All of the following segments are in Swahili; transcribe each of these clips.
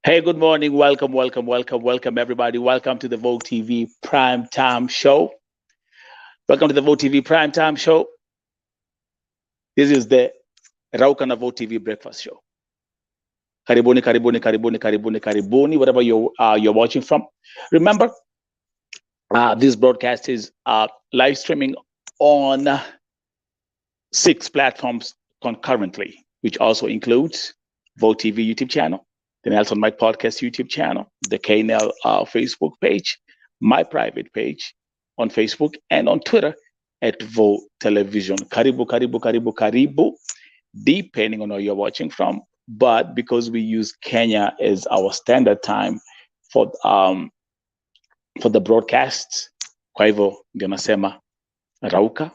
Hey, good morning. Welcome, everybody. Welcome to the Vogue TV Prime Time Show. Welcome to the Vogue TV Prime Time Show. This is the Rauka na Vogue TV Breakfast Show. Karibuni, whatever you're watching from. Remember, this broadcast is live streaming on 6 platforms concurrently, which also includes Vogue TV YouTube channel, the Nelson Mike Podcast YouTube channel, the KNL Facebook page, my private page on Facebook, and on Twitter at Vo Television. Karibu, depending on where you're watching from. But because we use Kenya as our standard time for the broadcasts, kwa hivyo ndio nasema Rauka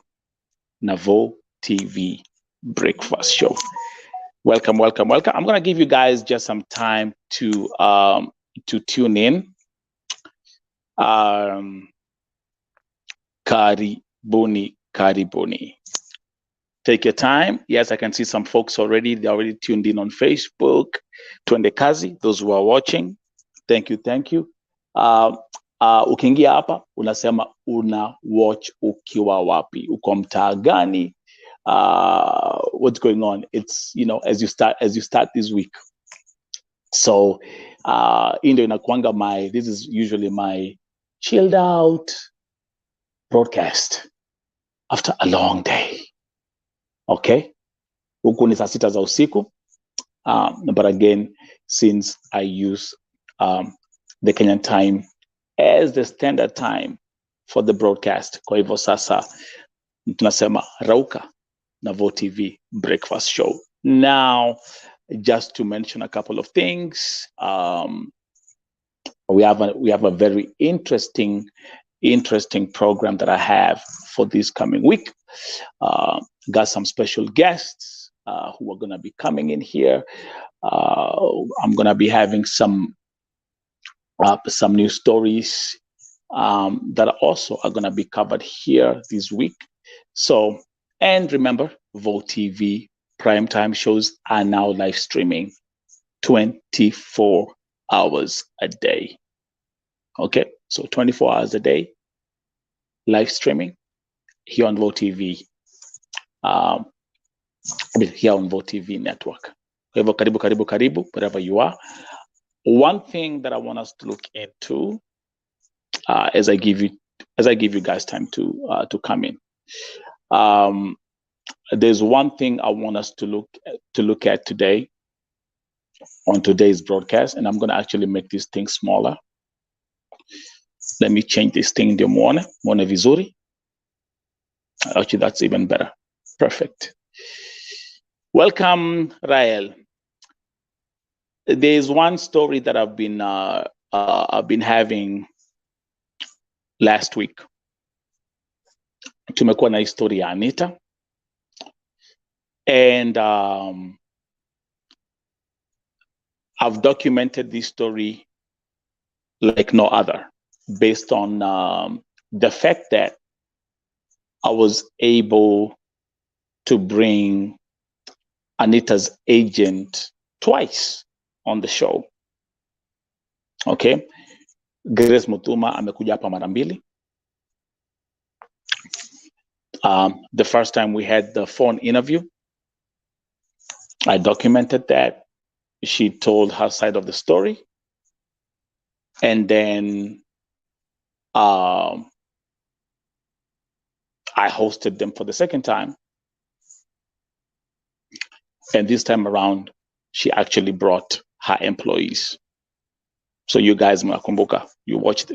na Vo TV Breakfast Show. Welcome. I'm going to give you guys just some time to tune in. Karibuni. Take your time. Yes, I can see some folks already. They're already tuned in on Facebook. Twende kazi, those who are watching. Thank you. Ukiingia hapa, unasema una watch ukiwa wapi? Uko mtaa gani? What's going on? It's, as you start this week. So this is usually my chilled out broadcast after a long day. Okay, huku ni saa 6 za usiku, but again, since I use the Kenyan time as the standard time for the broadcast, kwa hivyo sasa tunasema Rauka na Vo TV Breakfast Show. Now, just to mention a couple of things, we have a very interesting program that I have for this coming week. Got some special guests who are going to be coming in here. I'm going to be having some new stories that also are going to be covered here this week. So, and remember, Vo TV primetime shows are now live streaming 24 hours a day. Okay, so 24 hours a day, live streaming here on Vo TV. Here on Vo TV network. Karibu, wherever you are. One thing that I want us to look into, as I give you guys time to come in. There's one thing I want us to look at today on today's broadcast, and I'm going to actually make this thing smaller. Let me change this thing to Mone Vizuri. Actually, that's even better. Perfect. Welcome, Rael. There's one story that I've been having last week. Tumekuwa na historia ya ANITA, and I've documented this story like no other, based on the fact that I was able to bring ANITA's agent twice on the show. Okay, Grace Mutuma amekuja hapa mara mbili. The first time we had the phone interview, I documented that. She told her side of the story. And then I hosted them for the second time. And this time around, she actually brought her employees. So you guys, mnakumbuka, you watched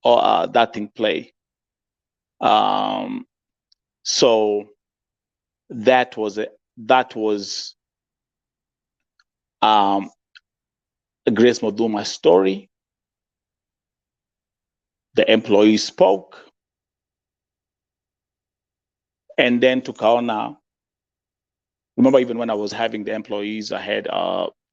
that thing play. So that was Grace Moduma's story. The employees spoke, and then tukaona. Remember, even when I was having the employees, I had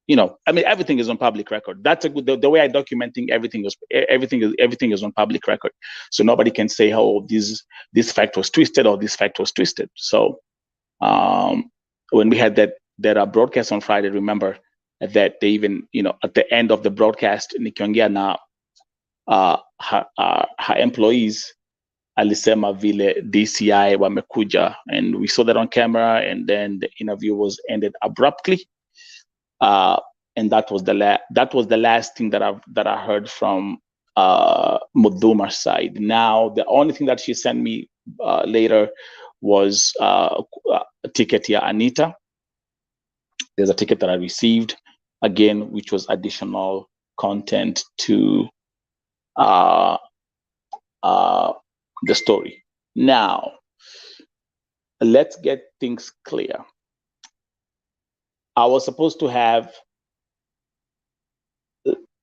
everything is on public record. That's a good, the way I documenting everything is on public record. So nobody can say, oh, this fact was twisted or this fact was twisted. So when we had that broadcast on Friday, remember, that they even, at the end of the broadcast, nikiongea na her employees, alisema vile DCI wamekuja, and we saw that on camera, and then the interview was ended abruptly. And that was the last thing that I heard from Muduma's side. Now, the only thing that she sent me later was a ticket here, ANITA. There's a ticket that I received, again, which was additional content to the story. Now, let's get things clear. I was supposed to have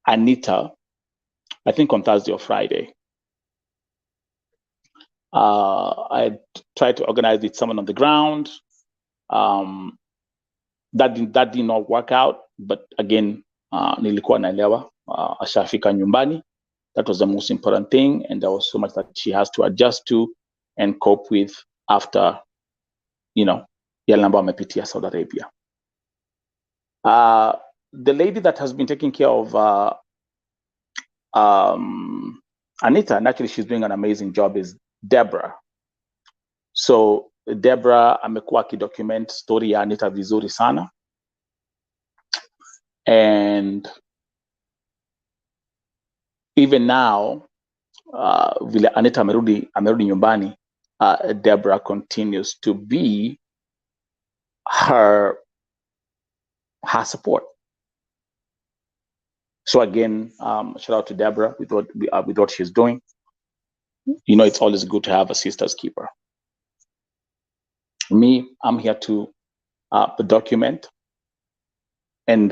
ANITA, I think on Thursday or Friday. I tried to organize with someone on the ground. That did not work out, but again, nilikuwa naelewa, ashafika nyumbani. That was the most important thing, and there was so much that she has to adjust to and cope with after, yale ambayo amepitia Saudi Arabia. The lady that has been taking care of ANITA, and actually she's doing an amazing job, is Deborah. So Deborah amekuwa akidocument story ya ANITA vizuri sana, and even now, vile ANITA amerudi nyumbani, Deborah continues to be her support. So again, shout out to Deborah with what she's doing. It's always good to have a sister's keeper. Me, I'm here to document and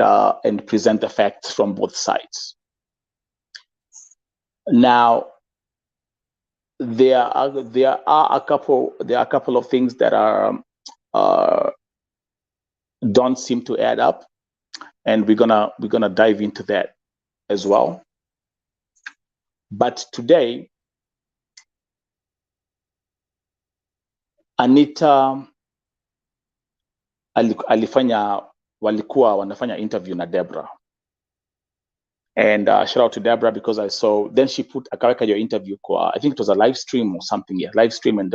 present the facts from both sides. Now, there are a couple of things that don't seem to add up, and we're gonna dive into that as well. But today, ANITA walikuwa wanafanya interview na Deborah, and shout out to Deborah, because I saw then she put akaweka your interview kwa, I think it was a live stream or something, live stream, and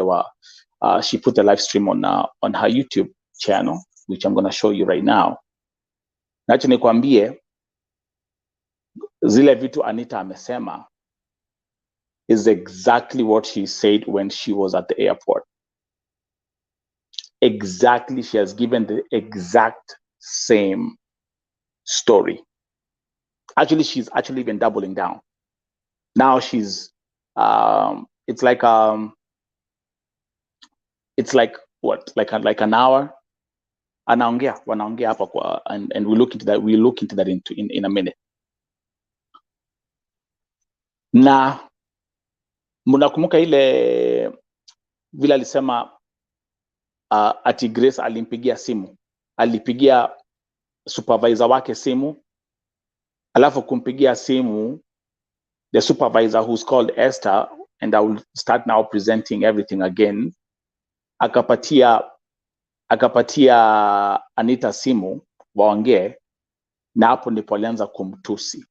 she put the live stream on her YouTube channel, which I'm going to show you right now. Nacho nikwambie zile vitu ANITA amesema is exactly what she said when she was at the airport. Exactly, she has given the exact same story. Actually, she's actually been doubling down. Now she's it's like what, like an hour. Wanaongea hapa kwa, and we look into that. We look into that in a minute. Na mnakumbuka ile vile alisema ati Grace alimpigia simu, alipigia supervisor wake simu, alafu kumpigia simu the supervisor who's called Esther, and I will start now presenting everything again. Akapatia ANITA simu waongee, na hapo ndipo alianza kumtusi.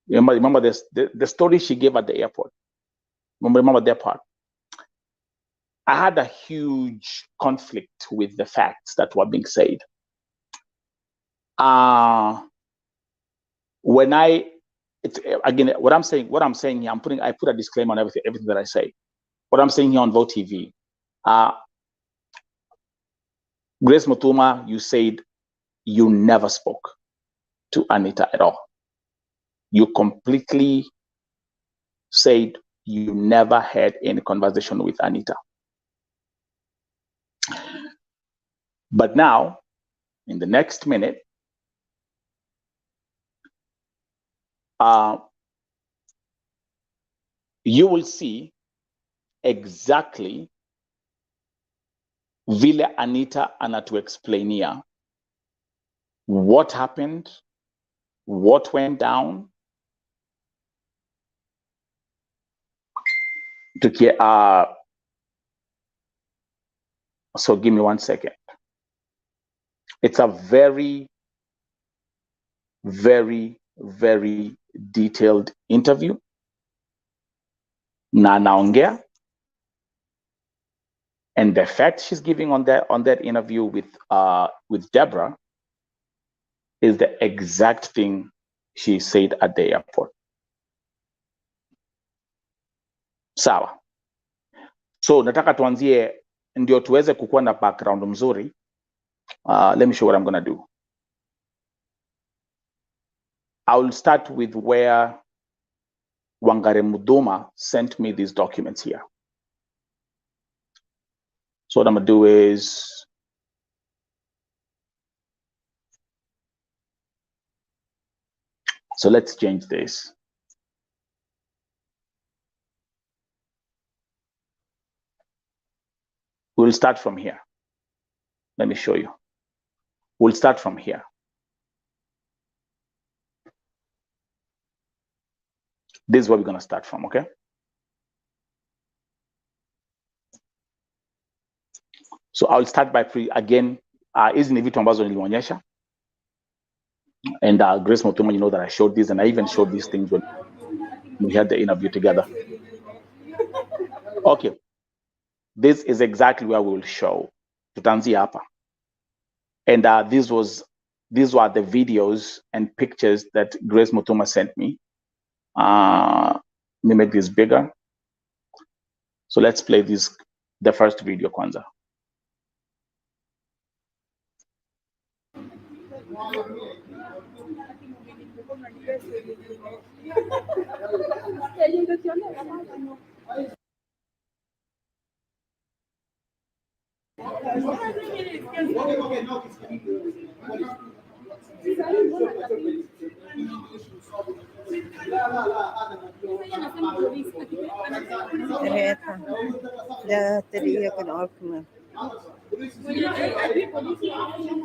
Remember the story she gave at the airport. Remember that part. I had a huge conflict with the facts that were being said. Again, what I'm saying here, I put a disclaimer on everything that I say. What I'm saying here on Vote TV, Grace Mutuma, you said you never spoke to ANITA at all. You completely said you never had any conversation with ANITA. But now, in the next minute, you will see exactly vile ANITA anatuexplainia what happened, what went down. So give me 1 second. It's a very very, very detailed interview. Na anaongea, and the fact she's giving on that interview with Deborah is the exact thing she said at the airport. Sawa. So nataka tuanzie ndio tuweze kukuwa na background mzuri. Let me show what I'm going to do. I will start with where Wangare Muduma sent me these documents here. So what I'm going to do is so let's change this. We'll start from here. Let me show you. We'll start from here. This is where we're going to start from, okay? So I'll start by again, hizi ni vitu ambazo nilionyesha. And Grace Mutuma, you know that I showed this, and I even showed these things when we had the interview together. Okay. This is exactly where we will show. Tutaanzia hapa. And these were the videos and pictures that Grace Mutuma sent me. Let me make this bigger. So let's play the first video kwanza.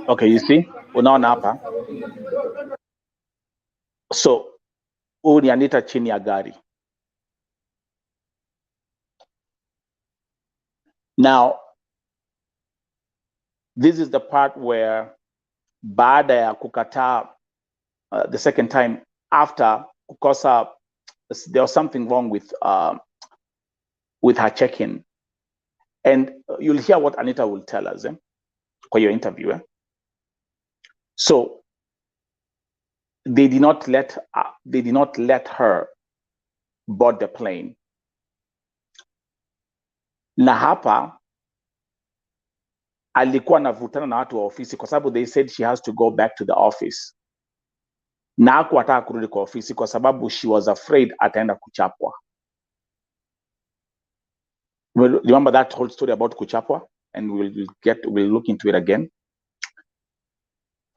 Okay, you see, unaona hapa. So huyu ni Anita chini ya gari. Now, this is the part where baada ya kukataa the second time after kukosa, there was something wrong with her check-in. And you'll hear what Anita will tell us for your interview. So they did not let her board the plane. Na hapa alikuwa anavutana na watu wa ofisi kwa sababu they said she has to go back to the office. Na hakuwataka kurudi kwa ofisi kwa sababu she was afraid ataenda kuchapwa. Remember that whole story about kuchapwa? And we'll look into it again.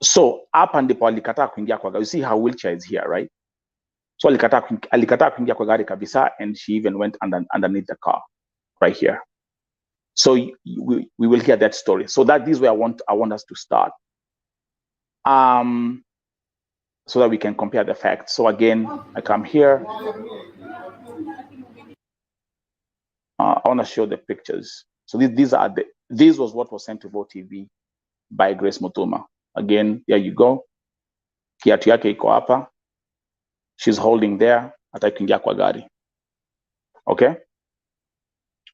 So hapa ndipo alikataa kuingia kwa gari. You see her wheelchair is here, right? So alikataa kuingia kwa gari kabisa, and she even went underneath the car right here. So we will hear that story. So this is where I want us to start. So that we can compare the facts. So again, I come here. I want to show the pictures. So this was what was sent to Vote TV by Grace Mutuma. Again, there you go. Kiatu yake iko hapa. She's holding there. Hata kuingia kwa gari. Okay?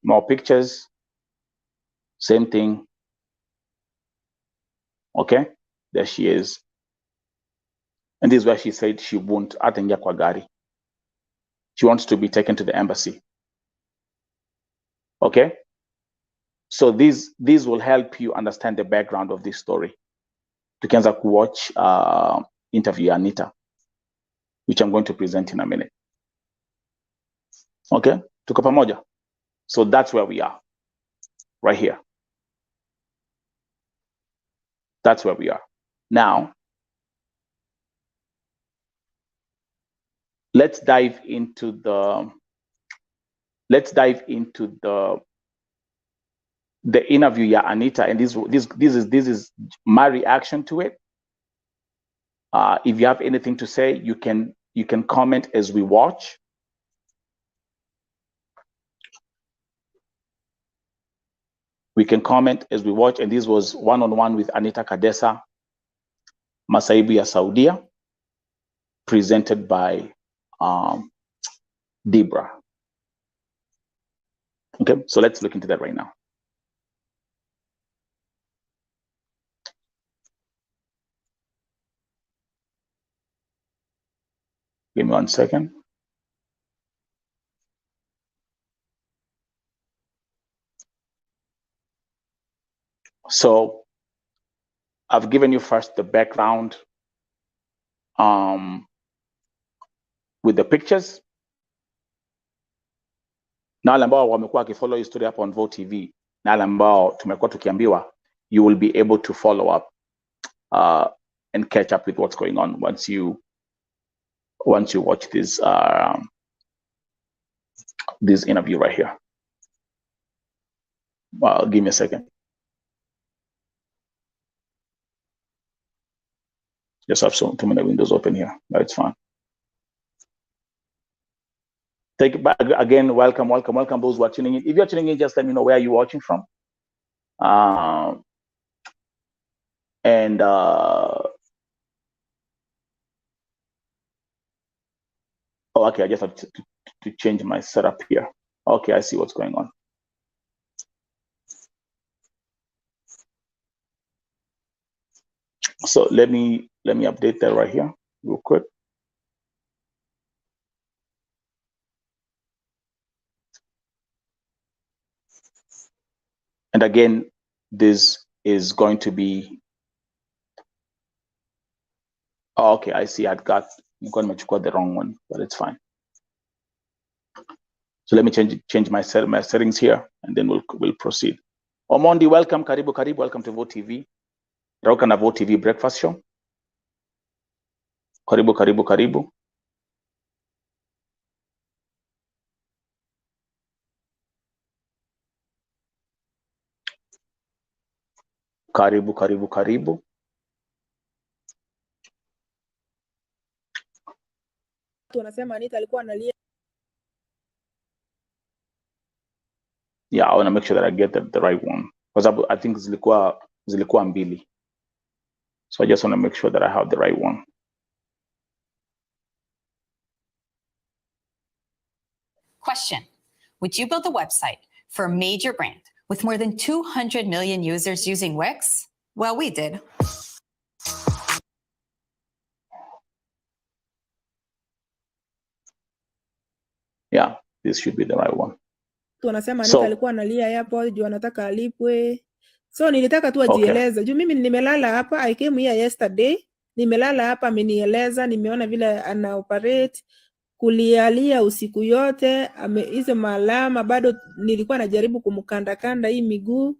More pictures. Same thing. Okay? There she is. And this is where she said she won't ataingia kwa gari. She wants to be taken to the embassy. Okay? So these will help you understand the background of this story. Tukianza kuwatch interview Anita, which I'm going to present in a minute. Okay? Tuko pamoja? So that's where we are. Right here. That's where we are. Now, let's dive into the interview ya Anita, and this is my reaction to it. If you have anything to say, you can comment as we watch. We can comment as we watch, and this was one-on-one with Anita Kadesa, Masaibu ya Saudia. presented by Debra. Okay, so let's look into that right now. Give me 1 second. So I've given you first the background with the pictures. Na wale ambao wamekuwa wakifollow history hapo on Vote TV, na wale ambao tumekuwa tukiambiwa, you will be able to follow up and catch up with what's going on once you watch this interview right here. Give me a second. Just have too many windows open here. No, it's fine. Take it back again. Welcome those who are tuning in. If you're tuning in, just let me know where you're watching from. Oh, okay, I just have to change my setup here. Okay, I see what's going on. So let me update that right here real quick. And again, this is going to be, oh, okay, I see. I'm going to got the wrong one, but it's fine. So let me change my settings here, and then we'll proceed. Omondi, welcome, karibu, welcome to Vote TV. Rauka na Vote TV breakfast show. Karibu. Karibu. Tunasema Anita alikuwa analia. Yeah, I want to make sure that I get the right one, because I think zilikuwa mbili. So I just want to make sure that I have the right one. Question: would you build a website for a major brand with more than 200 million users using Wix? Well, we did. Yeah, this should be the right one. Tunasema Anita alikuwa analia hapo juu anataka alipwe. So nilitaka tu ajieleze. Juu mimi nimelala hapa, I came here yesterday. Nimelala hapa, amenieleza, nimeona vile ana operate, kulialia usiku yote, hizo malama bado nilikuwa najaribu kumkanda hii miguu.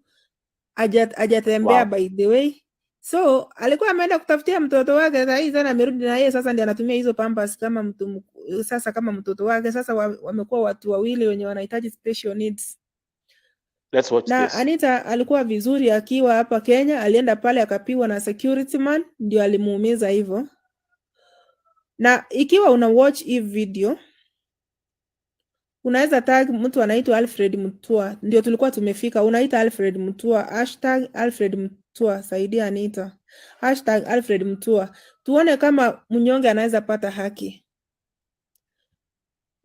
Hajatembea, wow. By the way. So alikuwa ameenda kutafutia mtoto wake, sasa hivi sana amerudi na yeye sasa ndiye anatumia hizo pampers kama mtoto wake. Sasa wamekuwa watu wawili wenye wanahitaji special needs. Let's watch na this. Anita alikuwa vizuri akiwa hapa Kenya, alienda pale akapiwa na security man, ndio alimuumiza hivyo. Na ikiwa una watch hii video, unaweza tag mtu anaitwa Alfred Mutua, ndio tulikuwa tumefika. Unaita Alfred Mutua, #Alfred Mutua, saidia Anita, #Alfred Mutua, tuone kama mnyonge anaweza pata haki.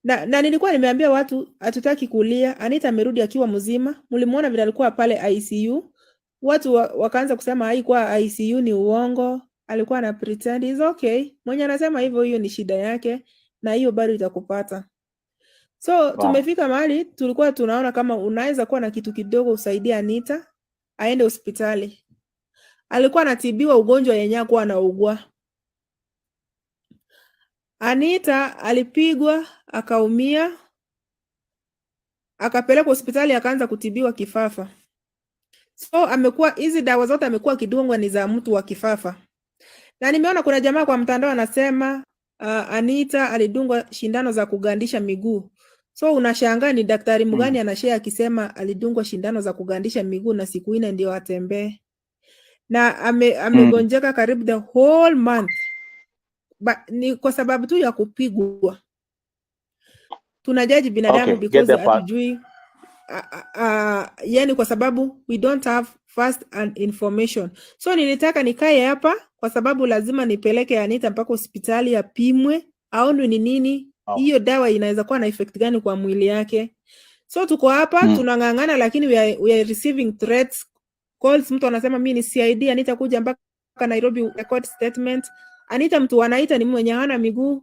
Na nilikuwa nimeambia watu hatutaki kulia. Anita amerudi akiwa mzima. Mlimuona vile alikuwa pale ICU. Watu wakaanza kusema haikuwa ICU, ni uongo. Alikuwa na pretend. Is okay. Mwenye anasema hivyo, hiyo ni shida yake, na hiyo bado itakupata. So wow. Tumefika mahali tulikuwa tunaona kama unaweza kuwa na kitu kidogo usaidia Anita aende hospitali. Alikuwa anatibiwa ugonjwa yenye hakuwa anaugua. Anita alipigwa, akaumia, akapelekwa hospitali, akaanza kutibiwa kifafa. So amekuwa hizi dawa zote amekuwa kidungwa ni za mtu wa kifafa. Na nimeona kuna jamaa kwa mtandao anasema Anita alidungwa shindano za kugandisha miguu. So unashangaa ni daktari mgani anashare akisema alidungwa shindano za kugandisha miguu na siku 4 ndio atembee. Na amegonjeka karibu the whole month. Ni kwa sababu tu ya kupigwa. Tunajaji binadamu because hatujui yani kwa sababu we don't have first hand information. So nilitaka nikae hapa kwa sababu lazima nipeleke Anita mpaka hospitali apimwe aone ni nini hiyo dawa inaweza kuwa na effect gani kwa mwili yake. So tuko hapa tunang'ang'ana, lakini we are receiving threats, calls. Mtu anasema mimi ni CID, Anita kuja mpaka Nairobi record statement. Anita mtu anaita ni mwenye hana miguu.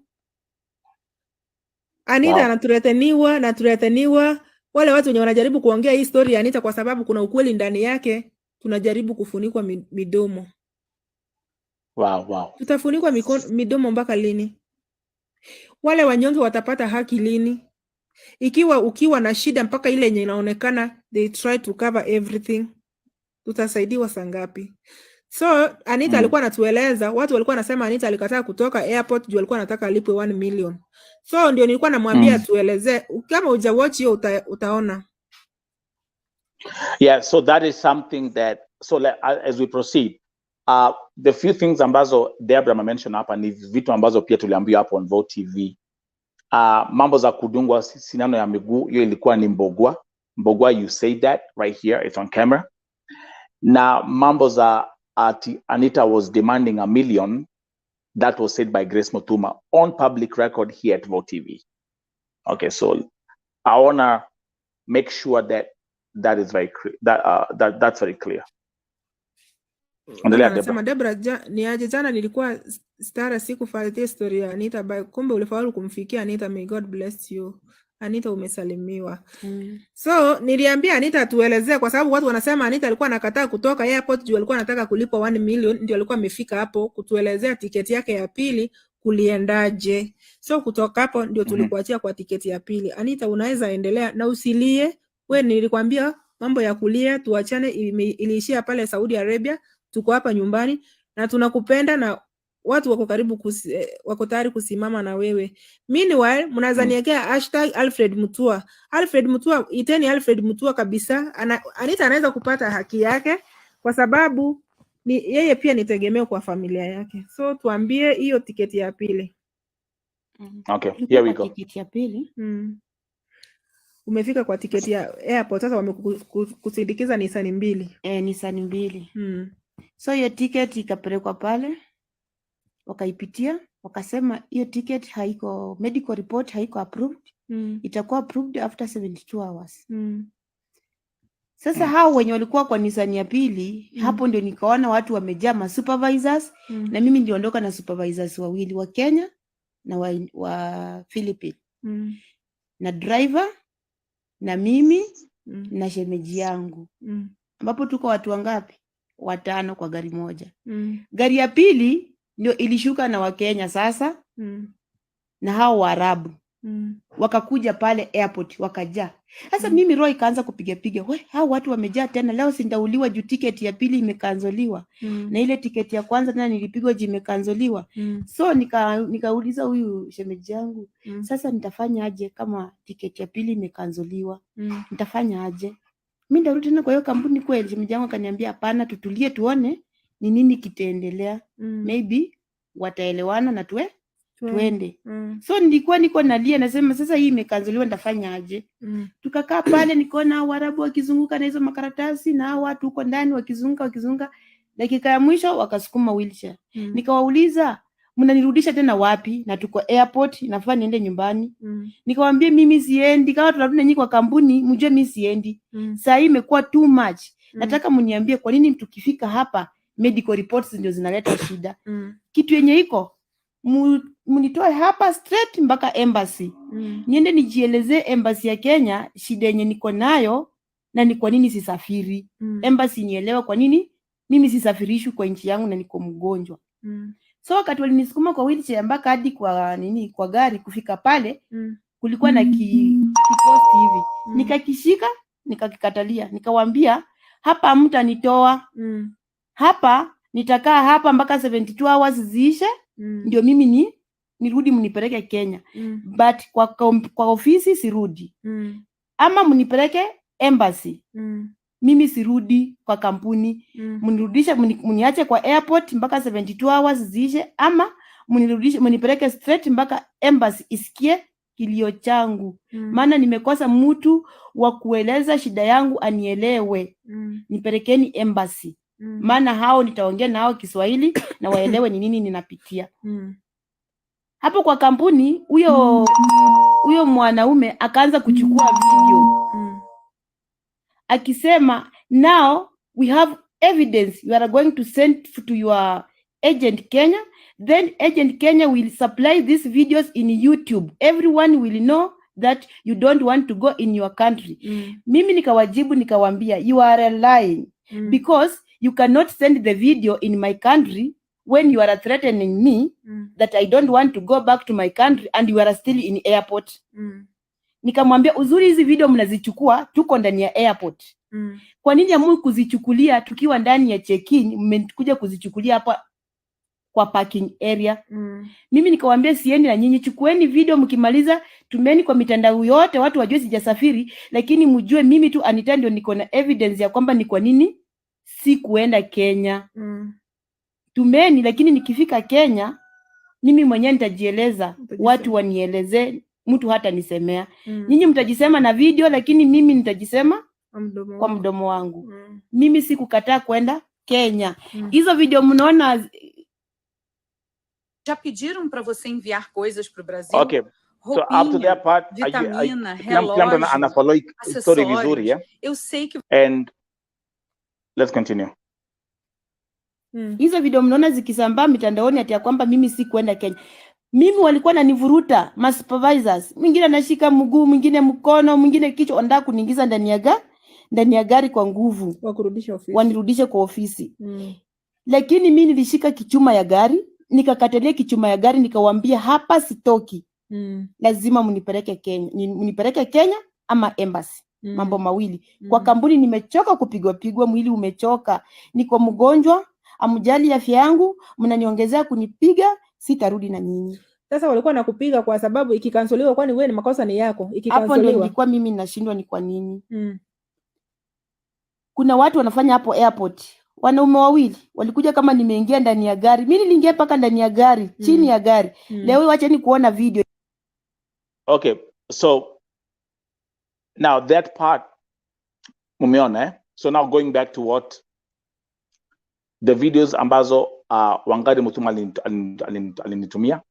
Anita anatureteniwa. Wale watu wenye wanajaribu kuongea hii story ya Anita kwa sababu kuna ukweli ndani yake, tunajaribu kufunikwa midomo. Wow. Tutafunikwa midomo mpaka lini? Wale wanyonge watapata haki lini? Ukiwa na shida mpaka ile yenye inaonekana they try to cover everything, tutasaidiwa saa ngapi? So Anita alikuwa anatueleza, watu walikuwa wanasema Anita alikataa kutoka airport juu alikuwa anataka alipwe 1 million. So ndio nilikuwa namwambia tueleze, kama uja watch hiyo utaona. Yeah, so that is something that, so as we proceed, the few things ambazo Deborah mentioned hapa ni vitu ambazo pia tuliambiwa hapo on Vote TV. Mambo za kudungwa sindano ya miguu, hiyo ilikuwa ni Mbogwa, you say that right here, it's on camera. Na mambo za Anita was demanding $1 million, that was said by Grace Mutuma on public record here at Vote TV. Okay, so I wanna make sure that is very clear, that's very clear. Anasema Deborah, ni aje jana nilikuwa stara sikufuatia story ya Anita, kumbe ulifaulu kumfikia Anita. May God bless you Anita, umesalimiwa. So niliambia Anita tuelezee, kwa sababu watu wanasema Anita alikuwa anakataa kutoka airport juu alikuwa anataka kulipa 1 million, ndio alikuwa amefika hapo kutuelezea tiketi yake ya pili kuliendaje. So kutoka hapo ndio tulikuachia kwa tiketi ya pili. Anita, unaweza endelea na usilie. Wewe nilikwambia mambo ya kulia tuachane, iliishia pale Saudi Arabia. Tuko hapa nyumbani na tunakupenda na watu wako karibu wako tayari kusimama na wewe. Meanwhile, mnaweza niwekea #Alfred Mutua. Alfred Mutua, iteni Alfred Mutua kabisa. Anita anaweza kupata haki yake kwa sababu yeye pia ni tegemeo kwa familia yake. So tuambie hiyo tiketi ya pili. Okay, here we go. Tiketi ya pili. Umefika kwa tiketi ya airport, sasa wamekusindikiza Nissan 2. Nissan 2. So hiyo ticket ikapelekwa pale, wakaipitia, wakasema hiyo ticket haiko, medical report haiko approved. Itakuwa approved after 72 hours. Sasa hao wenye walikuwa kwa Nissan ya pili, hapo ndio nikaona watu wamejaa ma supervisors, na mimi niliondoka na supervisors 2 wa Kenya na wa Philippines. Na driver na mimi na shemeji yangu. Ambapo tuko watu wangapi? 5 kwa gari moja. Gari ya pili ndio ilishuka na Wakenya sasa, na hao Waarabu. Wakakuja pale airport wakajaa. Sasa mimi roho ikaanza kupiga, hao watu wamejaa tena, leo sindauliwa juu tiketi ya pili imekanzoliwa. Na ile tiketi ya kwanza tena nilipigwa juu imekanzoliwa. So nikauliza huyu shemeji yangu, sasa nitafanya aje kama tiketi ya pili imekanzoliwa? Nitafanya aje? Mimi ndarudi tena kwa hiyo kampuni kweli? Shemeji yangu akaniambia hapana, tutulie tuone ni nini kitaendelea. Maybe wataelewana na tuende. So nilikuwa niko nalia, nasema sasa hii imekanzoliwa nitafanya aje? Tukakaa pale, nikaona Waarabu wakizunguka na hizo makaratasi na hao watu huko ndani wakizunguka. Dakika ya mwisho wakasukuma wheelchair. Nikawauliza, mnanirudisha tena wapi? Na tuko airport, nafaa niende nyumbani. Nikawaambia mimi siendi, kama tunarudi nyinyi kwa kampuni mjue mimi siendi. Saa hii imekuwa too much. Nataka mniambie kwa nini tukifika hapa medical reports ndio zinaleta shida. Kitu yenye iko munitoe hapa straight mpaka embassy. Niende nijielezee embassy ya Kenya shida yenye niko nayo na ni kwa nini sisafiri. Embassy nielewa kwa nini mimi sisafirishwi kwa nchi yangu na niko mgonjwa. So wakati walinisukuma kwa wheelchair mpaka hadi kwa gari kufika pale, kulikuwa na kiposti hivi. Nikakishika, nikakikatalia. Nikawaambia hapa mtanitoa. Hapa nitakaa hapa mpaka 72 hours ziishe. Ndio mimi nirudi mnipeleke Kenya. But kwa ofisi sirudi. Ama mnipeleke embassy. Mimi sirudi kwa kampuni. Mnirudisha, mniache kwa airport mpaka 72 hours ziishe, ama mnipeleke straight mpaka embassy isikie kilio changu. Maana nimekosa mtu wa kueleza shida yangu anielewe. Nipelekeni embassy. maana hao nitaongea nao Kiswahili na waelewe ni nini ninapitia. Hapo kwa kampuni huyo mwanaume akaanza kuchukua video akisema, now we have evidence, you are going to send to your agent Kenya, then agent Kenya will supply these videos in YouTube, everyone will know that you don't want to go in your country. Mimi nikawajibu nikawambia, you are lying because you cannot send the video in my country when you are threatening me that I don't want to go back to my country and you are still in airport. Nikamwambia, uzuri hizi video mnazichukua tuko ndani ya airport. Kwa nini hamu kuzichukulia tukiwa ndani ya check-in, mmekuja kuzichukulia hapa kwa parking area? Mimi nikamwambia, siendi na nyinyi, chukueni video, mkimaliza tumeni kwa mitandao yote watu wajue sijasafiri, lakini mjue mimi tu Anita ndio niko na evidence ya kwamba ni kwa nini si kuenda Kenya. Tumeni, lakini nikifika Kenya mimi mwenyewe nitajieleza, watu wanieleze, mtu hata nisemea. Nyinyi mtajisema na video, lakini mimi nitajisema kwa mdomo wangu. Mimi sikukataa kwenda Kenya. Hizo video mnaona. Já pediram para você enviar coisas para o Brasil? Okay. So after that part, vitamina, relógio, acessórios. Eu sei que. And let's continue. Hizo video mnaona zikisambaa mitandaoni ati ya kwamba mimi si kwenda Kenya. Mimi walikuwa nanivuruta, ma supervisors. Mwingine anashika mguu, mwingine mkono, mwingine kichwa, wanataka kuniingiza ndani ya gari kwa nguvu. Wanirudishe kwa ofisi. Lakini mimi nilishika kichuma ya gari, nikakatalia kichuma ya gari, nikawaambia hapa sitoki. Lazima mnipeleke Kenya ama embassy. Mambo mawili. Kwa kampuni nimechoka kupigwa, mwili umechoka. Niko mgonjwa, amjali afya yangu, mnaniongezea kunipiga, sitarudi na nyinyi. Sasa walikuwa nakupiga kwa sababu ikikansoliwa, kwani wewe ni makosa ni yako ikikansoliwa. Hapo ndio nilikuwa mimi nashindwa ni kwa nini. Kuna watu wanafanya hapo airport. Wanaume wawili walikuja kama nimeingia ndani ya gari. Mimi niliingia paka ndani ya gari, chini ya gari. Leo wacheni kuona video. Okay, so now that part mumeona eh? So now going back to what the videos ambazo Wangari Mutuma alinitumia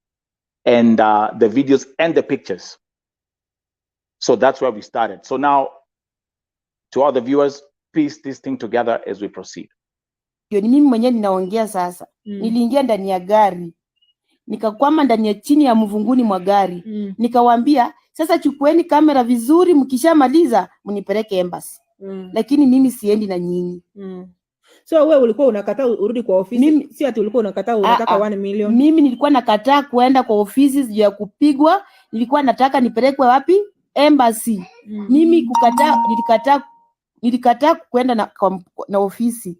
and the videos and the pictures. So that's where we started. So now to all the viewers, piece this thing together as we proceed. Ni mimi mwenyewe ninaongea sasa. Niliingia ndani ya gari. Nikakwama ndani ya chini ya mvunguni mwa gari. Nikawaambia, sasa chukueni kamera vizuri, mkishamaliza mnipeleke embassy. Lakini mimi siendi na nyinyi. So wewe ulikuwa unakataa urudi kwa ofisi? Si ati ulikuwa unakataa unataka 1 million? Mimi nilikuwa nakataa kuenda kwa ofisi juu ya kupigwa. Nilikuwa nataka nipelekwe wapi? Embassy. Mimi nilikataa kwenda na ofisi.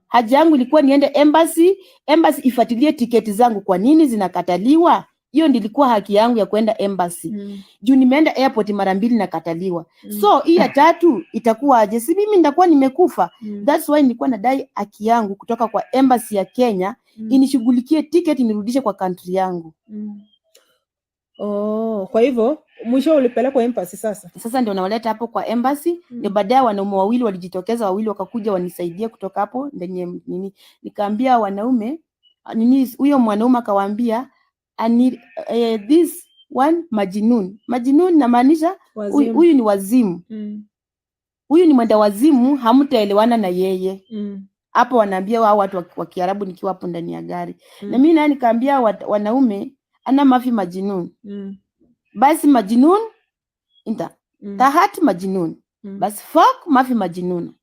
Haja yangu ilikuwa niende embassy ifuatilie tiketi zangu, kwa nini zinakataliwa? Hiyo ndilikuwa haki yangu ya kwenda embassy. Juu nimeenda airport mara 2 nakataliwa. So hii ya 3 itakuwa aje? Si mimi nitakuwa nimekufa. That's why nilikuwa nadai haki yangu kutoka kwa embassy ya Kenya, inishughulikie tiketi nirudishe kwa country yangu. Oh, kwa hivyo mwisho ulipelekwa embassy sasa. Sasa ndio nawaleta hapo kwa embassy. Ndio baadaye wanaume wawili walijitokeza, wawili wakakuja wanisaidie kutoka hapo ndani nini. Nikaambia wanaume nini, huyo mwanaume akawaambia this one majinun. Majinun namaanisha huyu ni wazimu. Huyu ni mwenda wazimu, hamtaelewana na yeye. Hapo wanaambia wao watu wa Kiarabu nikiwa hapo ndani ya gari. Na mimi nani nikaambia wanaume ana mafi majinun. Basi majinun inta tahat majinun. Basi fuck mafi majinun.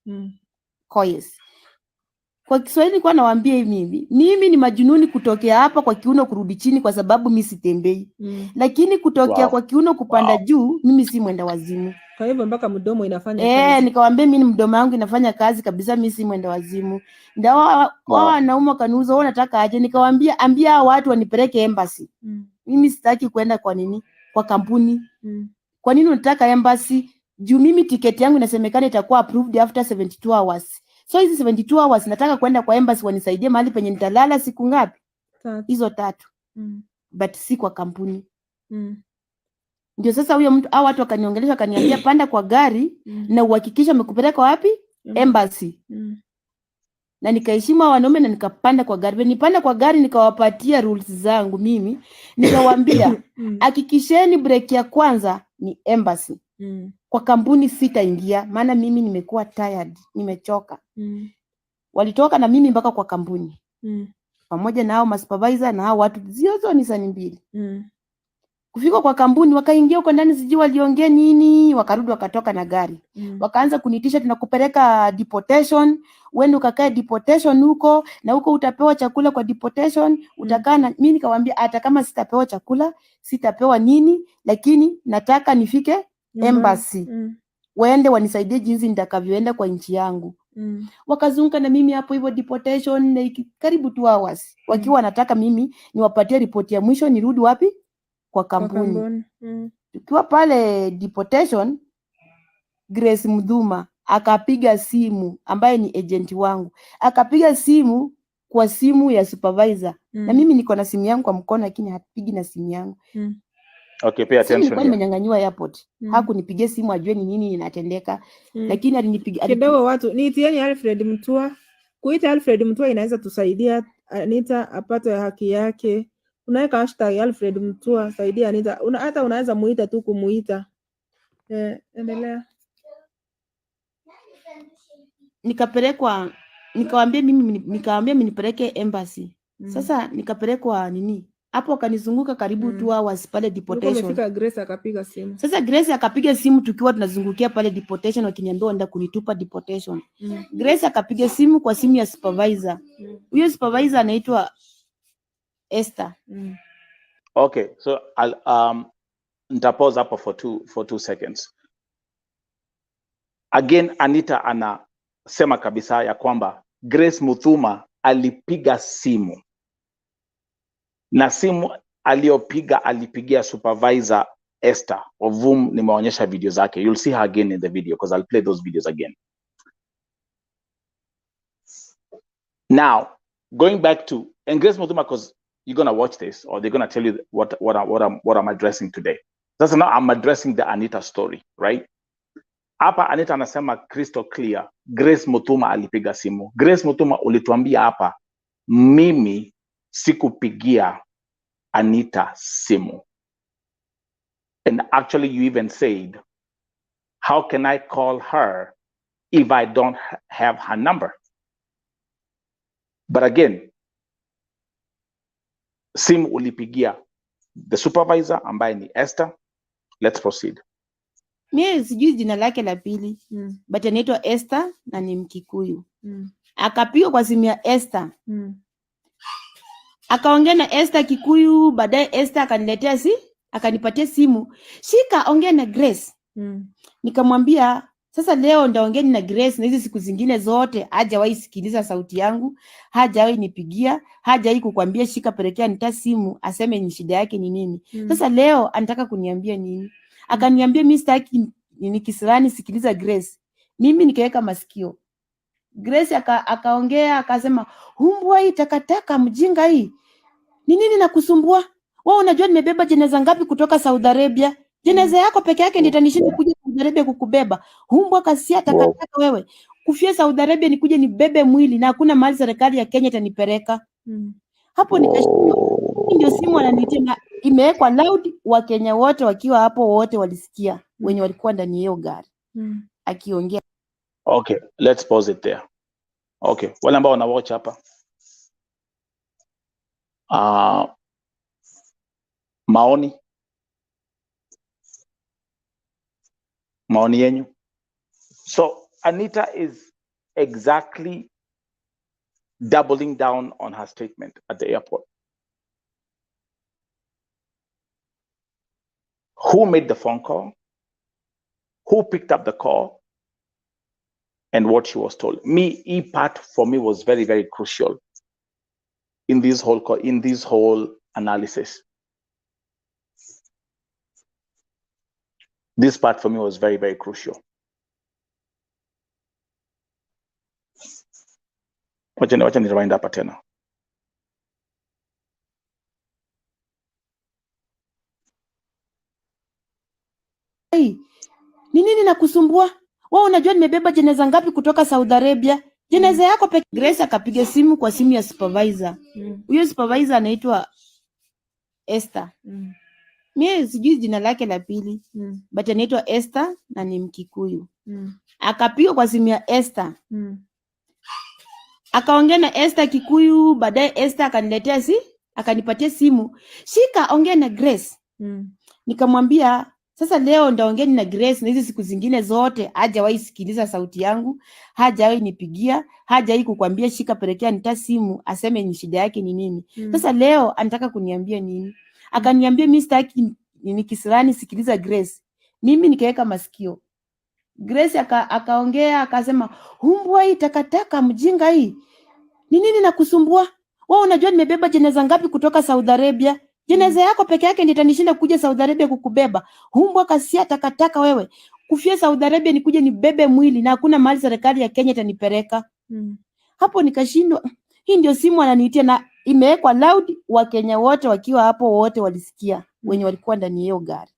Koyes. Kwa Kiswahili kwa nawaambia hivi, mimi ni majinuni kutokea hapa kwa kiuno kurudi chini kwa sababu mimi sitembei. Lakini kutokea kwa kiuno kupanda juu, mimi si mwenda wazimu. Kwa hivyo mpaka mdomo inafanya kazi. Nikawaambia mimi mdomo wangu inafanya kazi kabisa, mimi si mwenda wazimu. Ndio wao wanaume kanuza, wao nataka aje? Nikawaambia ambia watu wanipeleke embassy. Mimi sitaki kwenda kwa nini? Kwa kampuni. Kwa nini unataka embassy? Juu mimi tiketi yangu inasemekana itakuwa approved after 72 hours. So hizi 72 hours nataka kwenda kwa embassy wanisaidie mahali penye nitalala siku ngapi? Hizo 3. But si kwa kampuni. Ndio sasa huyo mtu watu wakaniongelesha, wakaniambia panda kwa gari na uhakikisha umekupeleka wapi? Embassy. na nikaheshimu wanaume na nikapanda kwa gari. Nipanda kwa gari nikawapatia rules zangu mimi. Nikawaambia hakikisheni break ya kwanza ni embassy. Kwa kampuni sitaingia maana mimi nimekuwa tired, nimechoka. Walitoka na mimi mpaka kwa kampuni. Pamoja na hao supervisor na hao watu ziozo ni sani mbili. Kufika kwa kampuni wakaingia huko ndani sijui waliongea nini, wakarudi wakatoka na gari. Wakaanza kunitisha tunakupeleka deportation, wewe ukakae deportation huko na huko utapewa chakula kwa deportation, utakaa na mimi nikawaambia hata kama sitapewa chakula, sitapewa nini, lakini nataka nifike embassy. Waende wanisaidie jinsi nitakavyoenda kwa nchi yangu. Wakazunguka na mimi hapo hivyo deportation na karibu 2 hours. Wakiwa wanataka mimi niwapatie ripoti ya mwisho nirudi wapi? Kwa kampuni. Tukiwa pale deportation, Grace Mdhuma akapiga simu ambaye ni agent wangu. Akapiga simu kwa simu ya supervisor. Na mimi niko na simu yangu kwa mkono lakini hapigi na simu yangu. Okay, pay attention. Nilikuwa nimenyang'anywa airport. Hakunipigia simu ajue ni nini inatendeka. Lakini alinipigia kidogo watu. Niitieni Alfred Mutua. Kuita Alfred Mutua inaweza tusaidia Anita apate haki yake. Unaweka hashtag Alfred Mutua saidia Anita. Hata unaweza muita tu kumuita. Endelea. Nikapelekwa nikawaambia mimi nipeleke embassy. Sasa nikapelekwa nini? Hapo akanizunguka karibu 2 hours pale deportation. Umefika Grace akapiga simu. Sasa Grace akapiga simu tukiwa tunazungukia pale deportation wakiniambia wanda kunitupa deportation. Grace akapiga simu kwa simu ya supervisor. Huyo supervisor anaitwa Esther. Okay, so I'll nitapause hapo for two seconds. Again, Anita anasema kabisa ya kwamba Grace Muthuma alipiga simu. Na simu alipigia supervisor Esther, of whom nimeonyesha video zake. You'll see her again in the video because I'll play those videos again. Now, going back to, and Grace Muthuma, because you're going to watch this or they're going to tell you what I'm addressing today. That's now I'm addressing the Anita story, right? Hapa Anita anasema crystal clear, Grace Muthuma alipiga simu. Grace Muthuma ulituambia hapa, mimi sikupigia Anita simu. And actually you even said, how can I call her if I don't have her number? But again, simu ulipigia the supervisor ambaye ni Esther. Let's proceed. Mimi sijui jina lake la pili. But anaitwa Esther na ni Mkikuyu. Akapiga kwa simu ya Esther. Akaongea na Esther Kikuyu, baadaye Esther akaniletea akanipatia simu. Shika ongea na Grace. Nikamwambia sasa leo ndaongea na Grace na hizi siku zingine zote hajawahi sikiliza sauti yangu, hajawahi nipigia, hajawahi kukwambia shika pelekea Anita simu aseme ni shida yake ni nini. Sasa leo anataka kuniambia nini? Akaniambia mimi sitaki ni Kisirani, sikiliza Grace. Mimi nikaweka masikio. Grace akaongea akasema, "Humbwa hii takataka mjinga hii. Ni nini nakusumbua? Wewe unajua nimebeba jeneza ngapi kutoka Saudi Arabia? Jeneza yako peke yake ndio itanishinda kuja Saudi Arabia kukubeba. Humbwa kasia takataka wewe. Kufia Saudi Arabia nikuje nibebe mwili na hakuna mahali serikali ya Kenya itanipeleka." Hapo nikashtuka. Ndio simu ananitia na imewekwa loud, wa Kenya wote wakiwa hapo wote walisikia wenye walikuwa ndani hiyo gari. Akiongea. Okay, let's pause it there. Okay, wale ambao wana watch hapa. Maoni yenyu. So Anita is exactly doubling down on her statement at the airport. Who made the phone call? Who picked up the call? And what she was told. Part for me was very, very crucial in this whole analysis. This part for me was very, very crucial. Wacha ni rewind hapa tena. Hey, ni nini nakusumbua? Wewe unajua nimebeba jeneza ngapi kutoka Saudi Arabia? Jeneza yako peke. Grace akapiga simu kwa simu ya supervisor. Huyo supervisor anaitwa Esther. Mimi sijui jina lake la pili. But anaitwa Esther na ni Mkikuyu. Akapiga kwa simu ya Esther. Akaongea na Esther Kikuyu, baadaye Esther akaniletea akanipatia simu. Shika ongea na Grace. Nikamwambia sasa leo ndaongea na Grace na hizi siku zingine zote hajawahi sikiliza sauti yangu, hajawahi nipigia, hajawahi kukwambia shika pelekea Anita simu aseme ni shida yake ni nini. Sasa leo anataka kuniambia nini? Akaniambia mimi sitaki ni Kisirani, sikiliza Grace. Mimi nikaweka masikio. Grace akaongea akasema, "Humbwa hii takataka mjinga hii. Ni nini nakusumbua? Wewe unajua nimebeba jeneza ngapi kutoka Saudi Arabia? Jeneza yako peke yake ndio itanishinda kuja Saudi Arabia kukubeba. Humbwa kasia takataka wewe. Kufia Saudi Arabia nikuje nibebe mwili na hakuna mahali serikali ya Kenya itanipeleka." Hapo nikashindwa. Hii ndio simu ananiitia na imewekwa loud, wa Kenya wote wakiwa hapo wote walisikia wenye walikuwa ndani hiyo gari.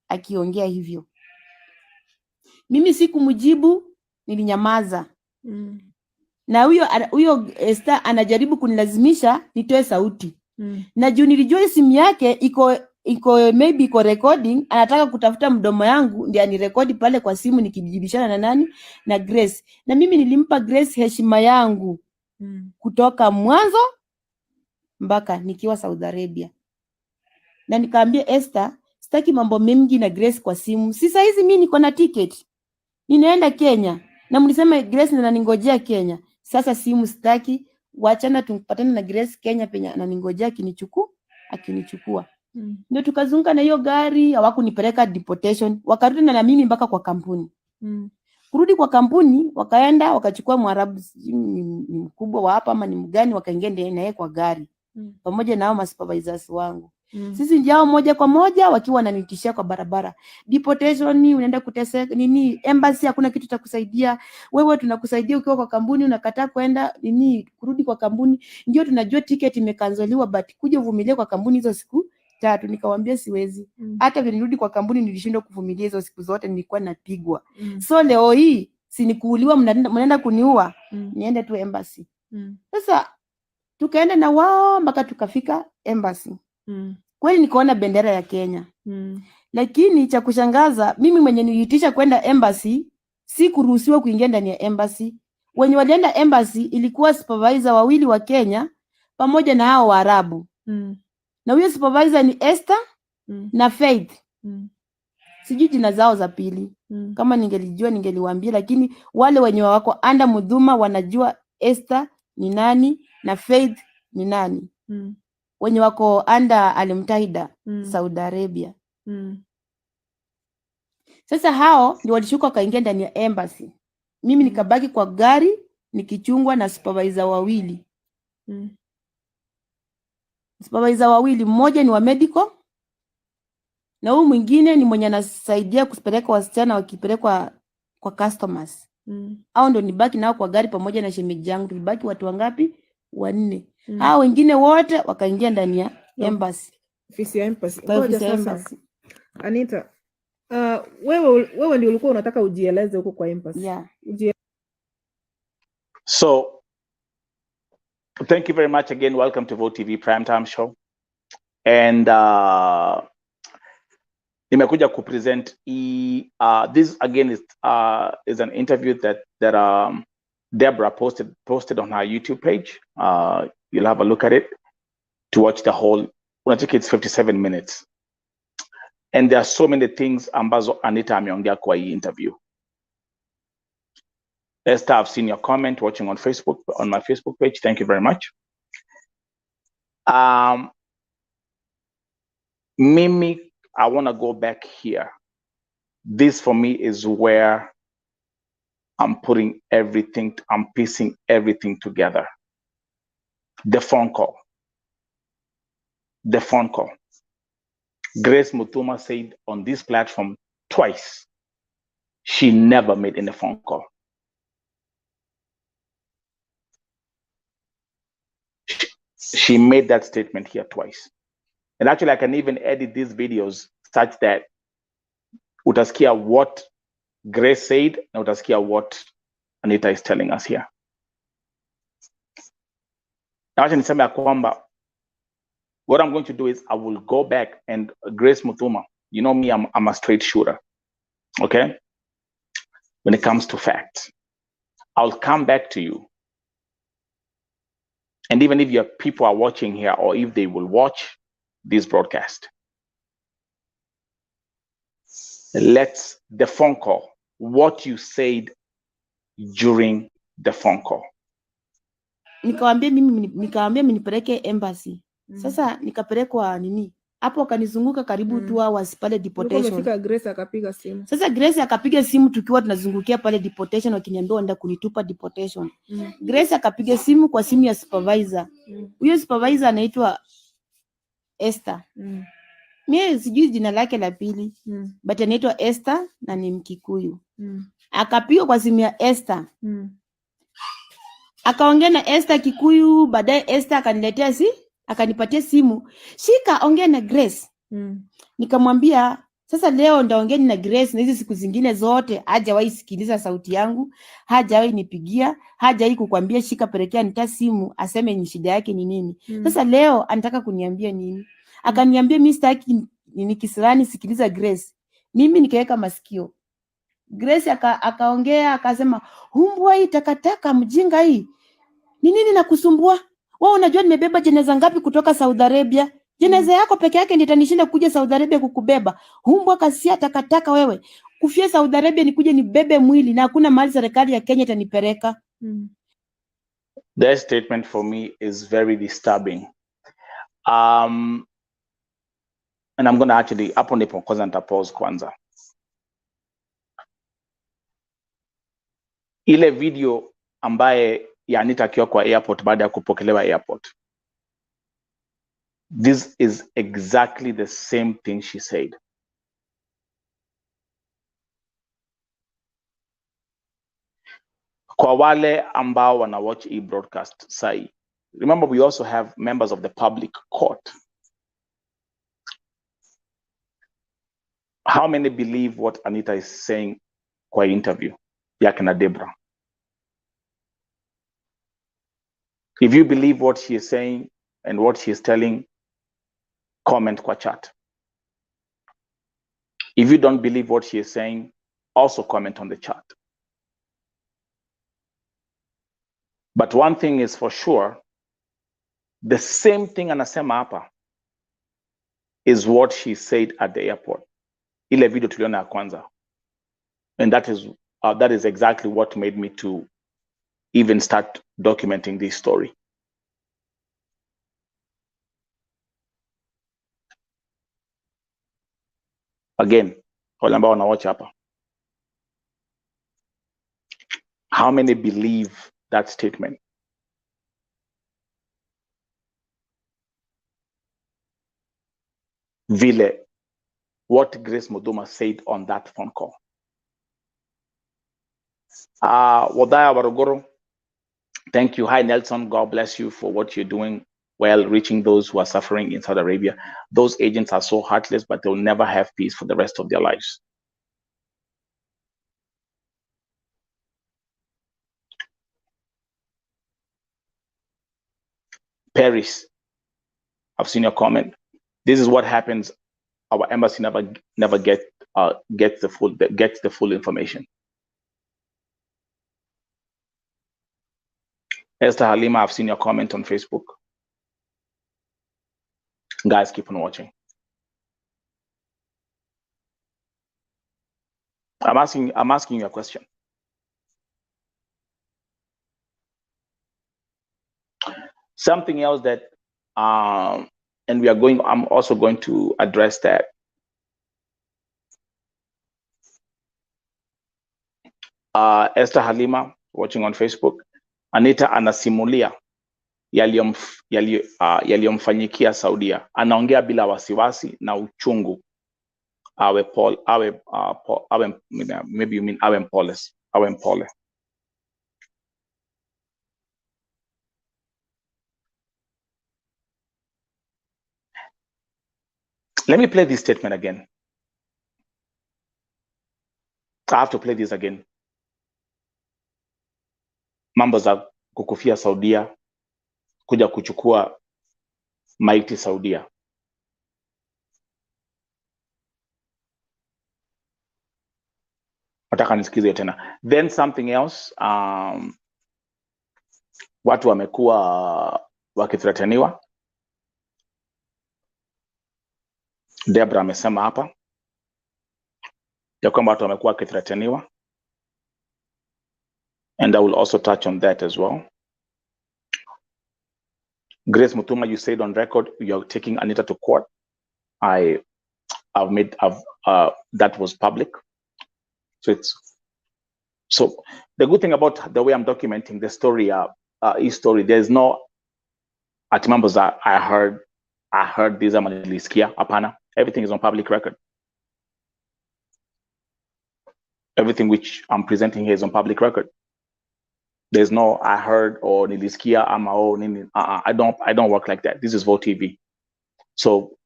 Akiongea hivyo. Mimi sikumjibu, nilinyamaza. Na huyo Esther anajaribu kunilazimisha nitoe sauti. Na juu nilijua simu yake maybe iko recording, anataka kutafuta mdomo yangu ndio anirekodi pale kwa simu nikijibishana na nani? Na Grace. Na mimi nilimpa Grace heshima yangu kutoka mwanzo mpaka nikiwa Saudi Arabia. Na nikaambia Esther, sitaki mambo mengi na Grace kwa simu. Si saa hizi mimi niko na ticket. Ninaenda Kenya. Na mlisema Grace ananingojea Kenya. Sasa simu sitaki. Waachana tupatane na Grace Kenya penye ananingojea akinichukua. Ndio tukazunguka na hiyo gari, hawakunipeleka deportation. Wakarudi na mimi mpaka kwa kampuni. Kurudi kwa kampuni, wakaenda wakachukua Mwarabu ni mkubwa wa hapa ama ni mgani, wakaingia na yeye kwa gari. Pamoja na hao masupervisors wangu. Sisi njao moja kwa moja wakiwa wananitishia kwa barabara. Deportation ni unaenda kuteseka nini, embassy hakuna kitu cha kusaidia. Wewe tunakusaidia ukiwa kwa kampuni unakataa kwenda nini kurudi kwa kampuni. Ndio tunajua ticket imekanseliwa but kuja uvumilie kwa kampuni hizo siku 3. Nikamwambia siwezi. Hata nirudi kwa kampuni nilishindwa kuvumilia hizo siku zote, nilikuwa napigwa. So leo hii si nikuuliwa mnaenda kuniua, niende tu embassy. Sasa tukaenda na wao mpaka tukafika embassy. Kweli nikaona bendera ya Kenya. Lakini cha kushangaza mimi mwenye niliitisha kwenda embassy si kuruhusiwa kuingia ndani ya embassy. Wenye walienda embassy ilikuwa supervisor wawili wa Kenya pamoja na hao Waarabu. Na huyo supervisor ni Esther na Faith. Sijui jina zao za pili. Kama ningelijua ningeliwaambia, lakini wale wenye wako under Mudhuma wanajua Esther ni nani na Faith ni nani. Wenye wako under Al-Mutahida Saudi Arabia. Sasa hao ndio walishuka kaingia ndani ya embassy. Mimi nikabaki kwa gari nikichungwa na supervisor wawili. Supervisor wawili, mmoja ni wa medical na huyu mwingine ni mwenye anasaidia kupeleka wasichana wakipelekwa kwa customers. Hao ndio nibaki nao kwa gari pamoja na shemeji yangu. Tulibaki watu wangapi? 4. Hao wengine wote wakaingia ndani ya embassy. Ofisi ya embassy. Ngoja sasa. Anita, wewe ndio ulikuwa unataka ujieleze huko kwa embassy. Yeah. So thank you very much again. Welcome to Vote TV Primetime Show. And nimekuja kupresent this again is an interview that Deborah posted on her YouTube page. You'll have a look at it to watch the whole. I think it's 57 minutes. And there are so many things ambazo Anita ameongea kwa hii interview. Esther, I've seen your comment watching on Facebook, on my Facebook page. Thank you very much. Mimi, I want to go back here. This for me is where I'm putting everything, I'm piecing everything together. The phone call. The phone call. Grace Muthuma said on this platform twice, she never made any phone call. She made that statement here twice. And actually, I can even edit these videos such that utasikia what Grace said and utasikia what Anita is telling us here. Acha niseme ya kwamba what I'm going to do is I will go back and Grace Mutuma, you know me, I'm a straight shooter. Okay? When it comes to facts, I'll come back to you. And even if your people are watching here, or if they will watch this broadcast, let's the phone call, what you said during the phone call. Nikawambia mnipeleke embassy. Sasa nikapelekwa nini? Hapo akanizunguka karibu 2 hours pale deportation. Grace akapiga simu. Sasa Grace akapiga simu tukiwa tunazungukia pale deportation, wakiniambia wanda kunitupa deportation. Grace akapiga simu kwa simu ya supervisor. Huyo supervisor anaitwa Esther. Mimi sijui jina lake la pili. But anaitwa Esther na ni Mkikuyu. Akapiga kwa simu ya Esther. Akaongea na Esther Kikuyu, baadaye Esther akaniletea akanipatia simu. Shika ongea na Grace. Nikamwambia sasa leo ndaongea na Grace, na hizi siku zingine zote hajawahi sikiliza sauti yangu, hajawahi nipigia, hajawahi kukwambia shika pelekea Anita simu aseme ni shida yake ni nini. Sasa leo anataka kuniambia nini? Akaniambia mimi sitaki ni Kisirani, sikiliza Grace. Mimi nikaweka masikio. Grace akaongea akasema, "Humbwa hii takataka mjinga hii. Ni nini nakusumbua? Wewe unajua nimebeba jeneza ngapi kutoka Saudi Arabia? Jeneza yako peke yake ndio itanishinda kuja Saudi Arabia kukubeba. Humbwa kasia takataka wewe. Kufia Saudi Arabia nikuje nibebe mwili na hakuna mahali serikali ya Kenya itanipeleka." That statement for me is very disturbing. And I'm going to actually hapo ndipo kwanza nitapause kwanza. Ile video ambaye ya Anita akiwa kwa airport baada ya kupokelewa airport. This is exactly the same thing she said. Kwa wale ambao wana watch hii broadcast sai, remember we also have members of the public court. How many believe what Anita is saying kwa interview yake na Debra? If you believe what she is saying and what she is telling, comment kwa chat. If you don't believe what she is saying, also comment on the chat. But one thing is for sure, the same thing anasema hapa is what she said at the airport. Ile video tuliona ya kwanza. And that is exactly what made me to even start documenting this story. Again, wale ambao wanawatch hapa, how many believe that statement? Vile, what Grace Muduma said on that phone call. Wadaya Warogoro, thank you. Hi, Nelson. God bless you for what you're doing while reaching those who are suffering in Saudi Arabia. Those agents are so heartless, but they'll never have peace for the rest of their lives. Paris, I've seen your comment. This is what happens. Our embassy never gets the full information. Esther Halima, I've seen your comment on Facebook. Guys, keep on watching. I'm asking you a question. Something else that and I'm also going to address that. Esther Halima watching on Facebook. Anita anasimulia yaliyomfanyikia Saudia. Anaongea bila wasiwasi na uchungu. Maybe you mean awe mpole. Let me play this statement again. I have to play this again. Mambo za kukufia Saudia kuja kuchukua maiti Saudia. Nataka nisikize tena. Then something else, watu wamekuwa wakithreateniwa. Debra amesema hapa ya kwamba watu wamekuwa wakithreateniwa, and I will also touch on that as well. Grace Mutuma, you said on record you're taking Anita to court. That was public. So the good thing about the way I'm documenting the story, his story, there's no atimambos that I heard these ama nilisikia. Hapana, everything is on public record. Everything which I'm presenting here is on public record. There's no I heard or nilisikia ama oh nini. I don't work like that. This is Vo TV. So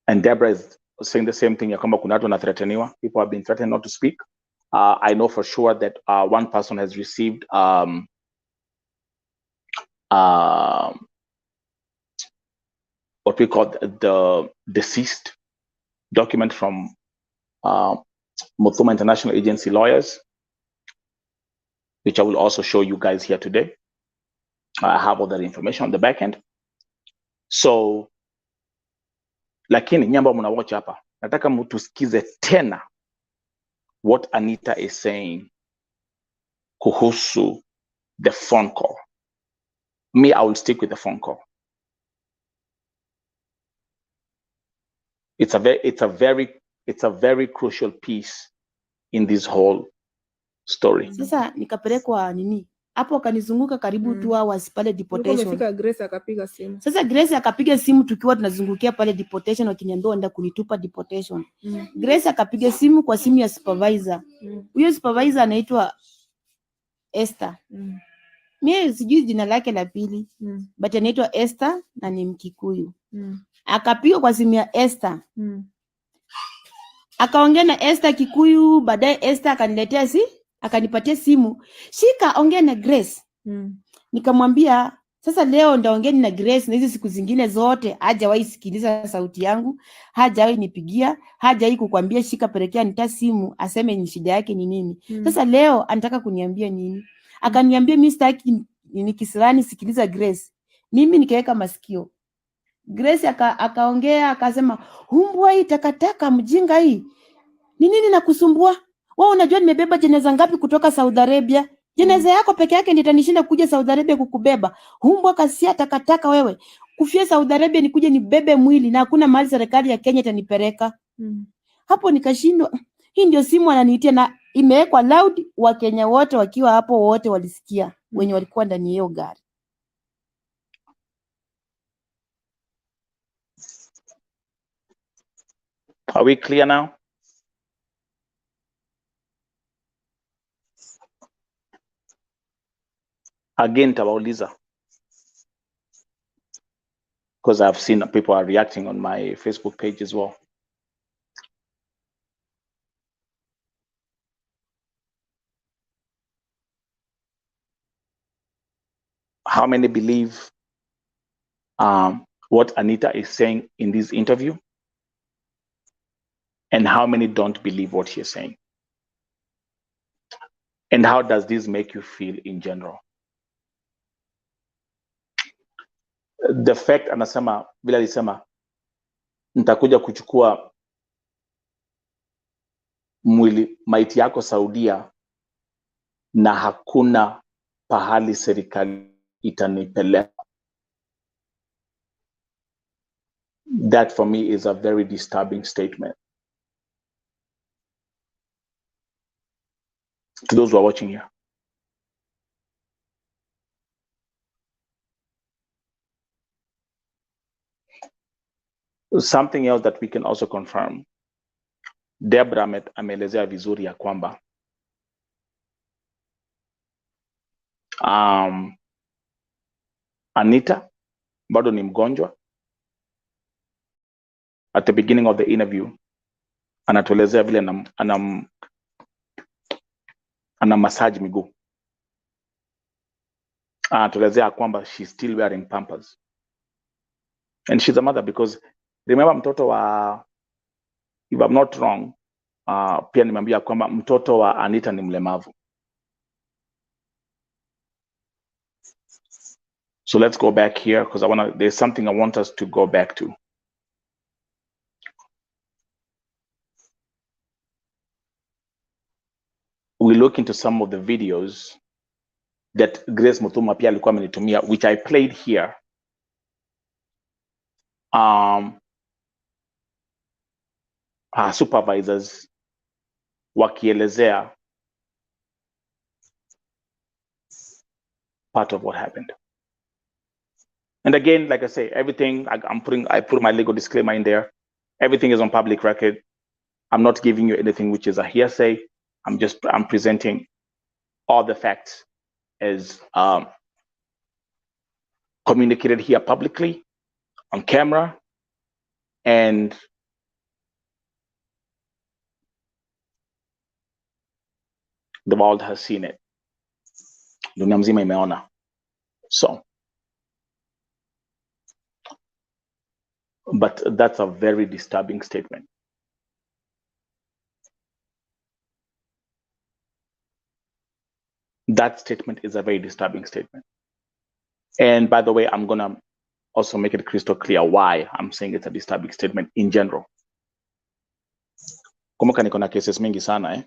and Deborah is saying the same thing. Ya kwamba kuna watu wanathreateniwa. People have been threatened not to speak. I know for sure that one person has received what we call the deceased document from Mutuma International Agency lawyers, which I will also show you guys here today. I have all that information on the back end. So, lakini nyamba mnawatch hapa, nataka mtusikize tena what Anita is saying kuhusu the phone call. Me, I will stick with the phone call. It's a very crucial piece in this whole story. Sasa nikapelekwa nini? Hapo akanizunguka karibu 2 hours pale deportation. Grace akapiga simu. Sasa Grace akapiga simu tukiwa tunazungukia pale deportation, wakiniambia wenda kunitupa deportation. Grace akapiga simu kwa simu ya supervisor. Huyo supervisor anaitwa Esther. Mimi sijui jina lake la pili. But anaitwa Esther na ni Mkikuyu. Akapiga kwa simu ya Esther. Akaongea na Esther Kikuyu, baadaye Esther akaniletea akanipatia simu. Shika ongea na Grace. Nikamwambia sasa leo ndaongea na Grace, na hizo siku zingine zote hajawahi sikiliza sauti yangu, hajawahi nipigia, hajawahi kukwambia shika pelekea Anita simu aseme ni shida yake ni nini. Sasa leo anataka kuniambia nini? Akaniambia mimi sitaki ni Kisirani, sikiliza Grace. Mimi nikaweka masikio. Grace akaongea akasema, "Humbwa hii takataka mjinga hii. Ni nini nakusumbua? Wewe unajua nimebeba jeneza ngapi kutoka Saudi Arabia? Jeneza yako peke yake ndio itanishinda kuja Saudi Arabia kukubeba. Humbwa kasia takataka wewe. Kufia Saudi Arabia nikuje nibebe mwili na hakuna mahali serikali ya Kenya itanipeleka." Hapo nikashindwa. Hii ndio simu ananiitia na imewekwa loud, wa Kenya wote wakiwa hapo wote walisikia, wenye walikuwa ndani hiyo gari. Are we clear now? Again, tabauliza, because I've seen people are reacting on my Facebook page as well. How many believe what Anita is saying in this interview? And how many don't believe what she's saying? And how does this make you feel in general? The fact anasema, vile alisema, nitakuja kuchukua mwili maiti yako Saudia na hakuna pahali serikali itanipeleka. That for me is a very disturbing statement. To those who are watching here. Something else that we can also confirm. Debra ameelezea vizuri ya kwamba Anita bado ni mgonjwa. At the beginning of the interview, anatuelezea vile ana massage miguu. Tuelezea kwamba she's still wearing pampers. And she's a mother because remember mtoto wa, if I'm not wrong, pia nimeambia kwamba mtoto wa Anita ni mlemavu. So let's go back here because there's something I want us to go back to. We look into some of the videos that Grace Muthuma pia alikuwa amenitumia, which I played here. Her supervisors wakielezea part of what happened. And again, like I say, everything I put my legal disclaimer in there. Everything is on public record. I'm not giving you anything which is a hearsay. I'm presenting all the facts as communicated here publicly on camera, and the world has seen it. Dunia mzima imeona. So, but that's a very disturbing statement. That statement is a very disturbing statement. And by the way, I'm gonna also make it crystal clear why I'm saying it's a disturbing statement in general. Kumbuka niko na cases mingi sana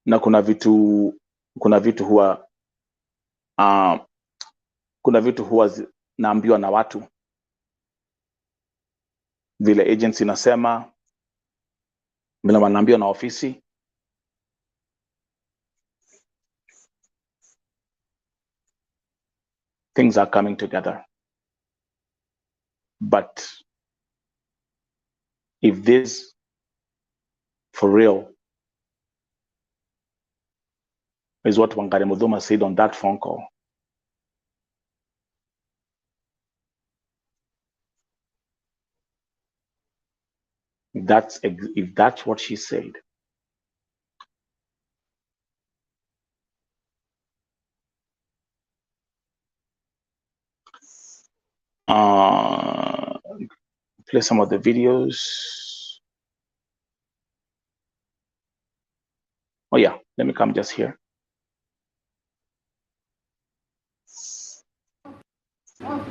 na kuna vitu huwa naambiwa na watu vile agency nasema, vile wanaambiwa na ofisi. Things are coming together. But if this for real is what Wangari Muthuma said on that phone call, if that's what she said, play some of the videos. Oh yeah, let me come just here. I'll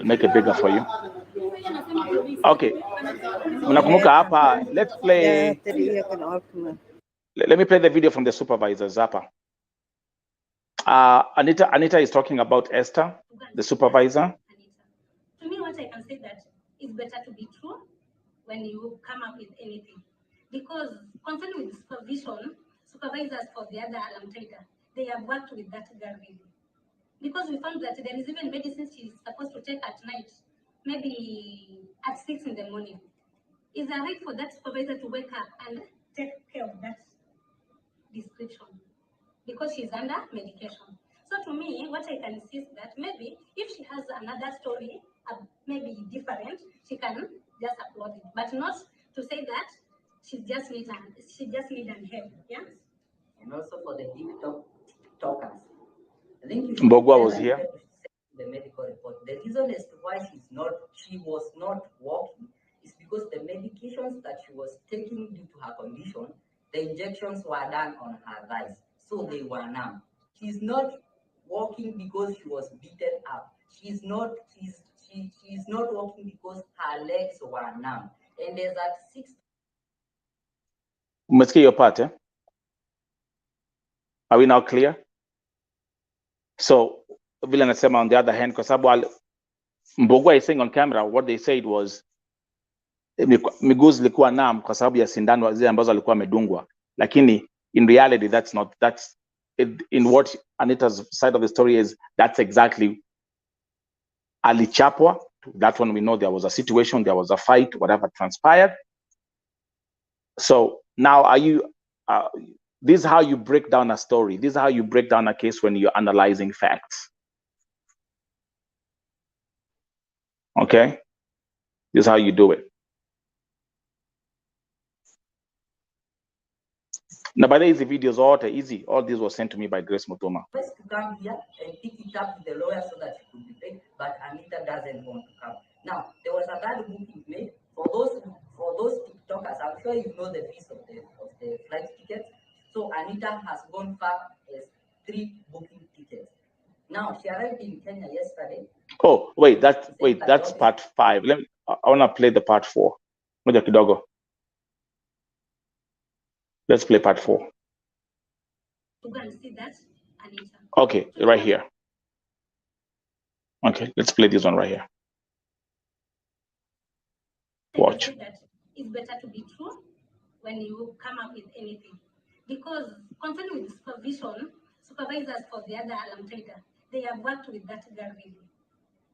make it bigger for you. Okay. Unakumbuka hapa, let's play. Let me play the video from the supervisors hapa. Anita is talking about Esther, the supervisor. To me, what I can say that it's better to be true when you come up with anything. Because concerning with supervision, supervisors for the other ANITA, they have worked with that girl really. Because we found that there is even medicine she's supposed to take at night, maybe at 6 in the morning. Is it right for that supervisor to wake up and take care of that description? Because she's under medication. So to me, what I can see is that maybe if she has another story, maybe different, she can just upload it, but not to say that she just needs an help. Yeah. And also for the TikTokers, I think Mbogwa was here. The medical report. The reason as to why she was not walking is because the medications that she was taking due to her condition, the injections were done on her thighs, so they were numb. She's not walking because she was beaten up. She's not walking because her legs were numb. And there's that 6. Umesikia your part, eh? Are we now clear? So, vile nasema on the other hand, kwa sababu Mbogwa is saying on camera, what they said was miguu zilikuwa numb kwa sababu ya sindano zile ambazo alikuwa amedungwa. Lakini in reality, that's in what Anita's side of the story is, that's exactly alichapwa That one we know there was a situation, there was a fight, whatever transpired. So now are you, this is how you break down a story. This is how you break down a case when you're analyzing facts. Okay? This is how you do it. Now, by the way, the videos all easy. All this was sent to me by Grace Mutuma. First to come here and pick it up with the lawyer so that she could be paid, but Anita doesn't want to come. Now, there was another booking made for those TikTokers. I'm sure you know the fees of the flight tickets. So Anita has gone far as 3 booking tickets. Now she arrived in Kenya yesterday. Oh, wait, that's part 5. I wanna play the part 4. Moja kidogo. Let's play part 4. To go and see that, Anita. Okay, right here. Okay, let's play this one right here. Watch. That it's better to be true when you come up with anything. Because concerning with supervision, supervisors for the other alarm trader, they have worked with that girl really.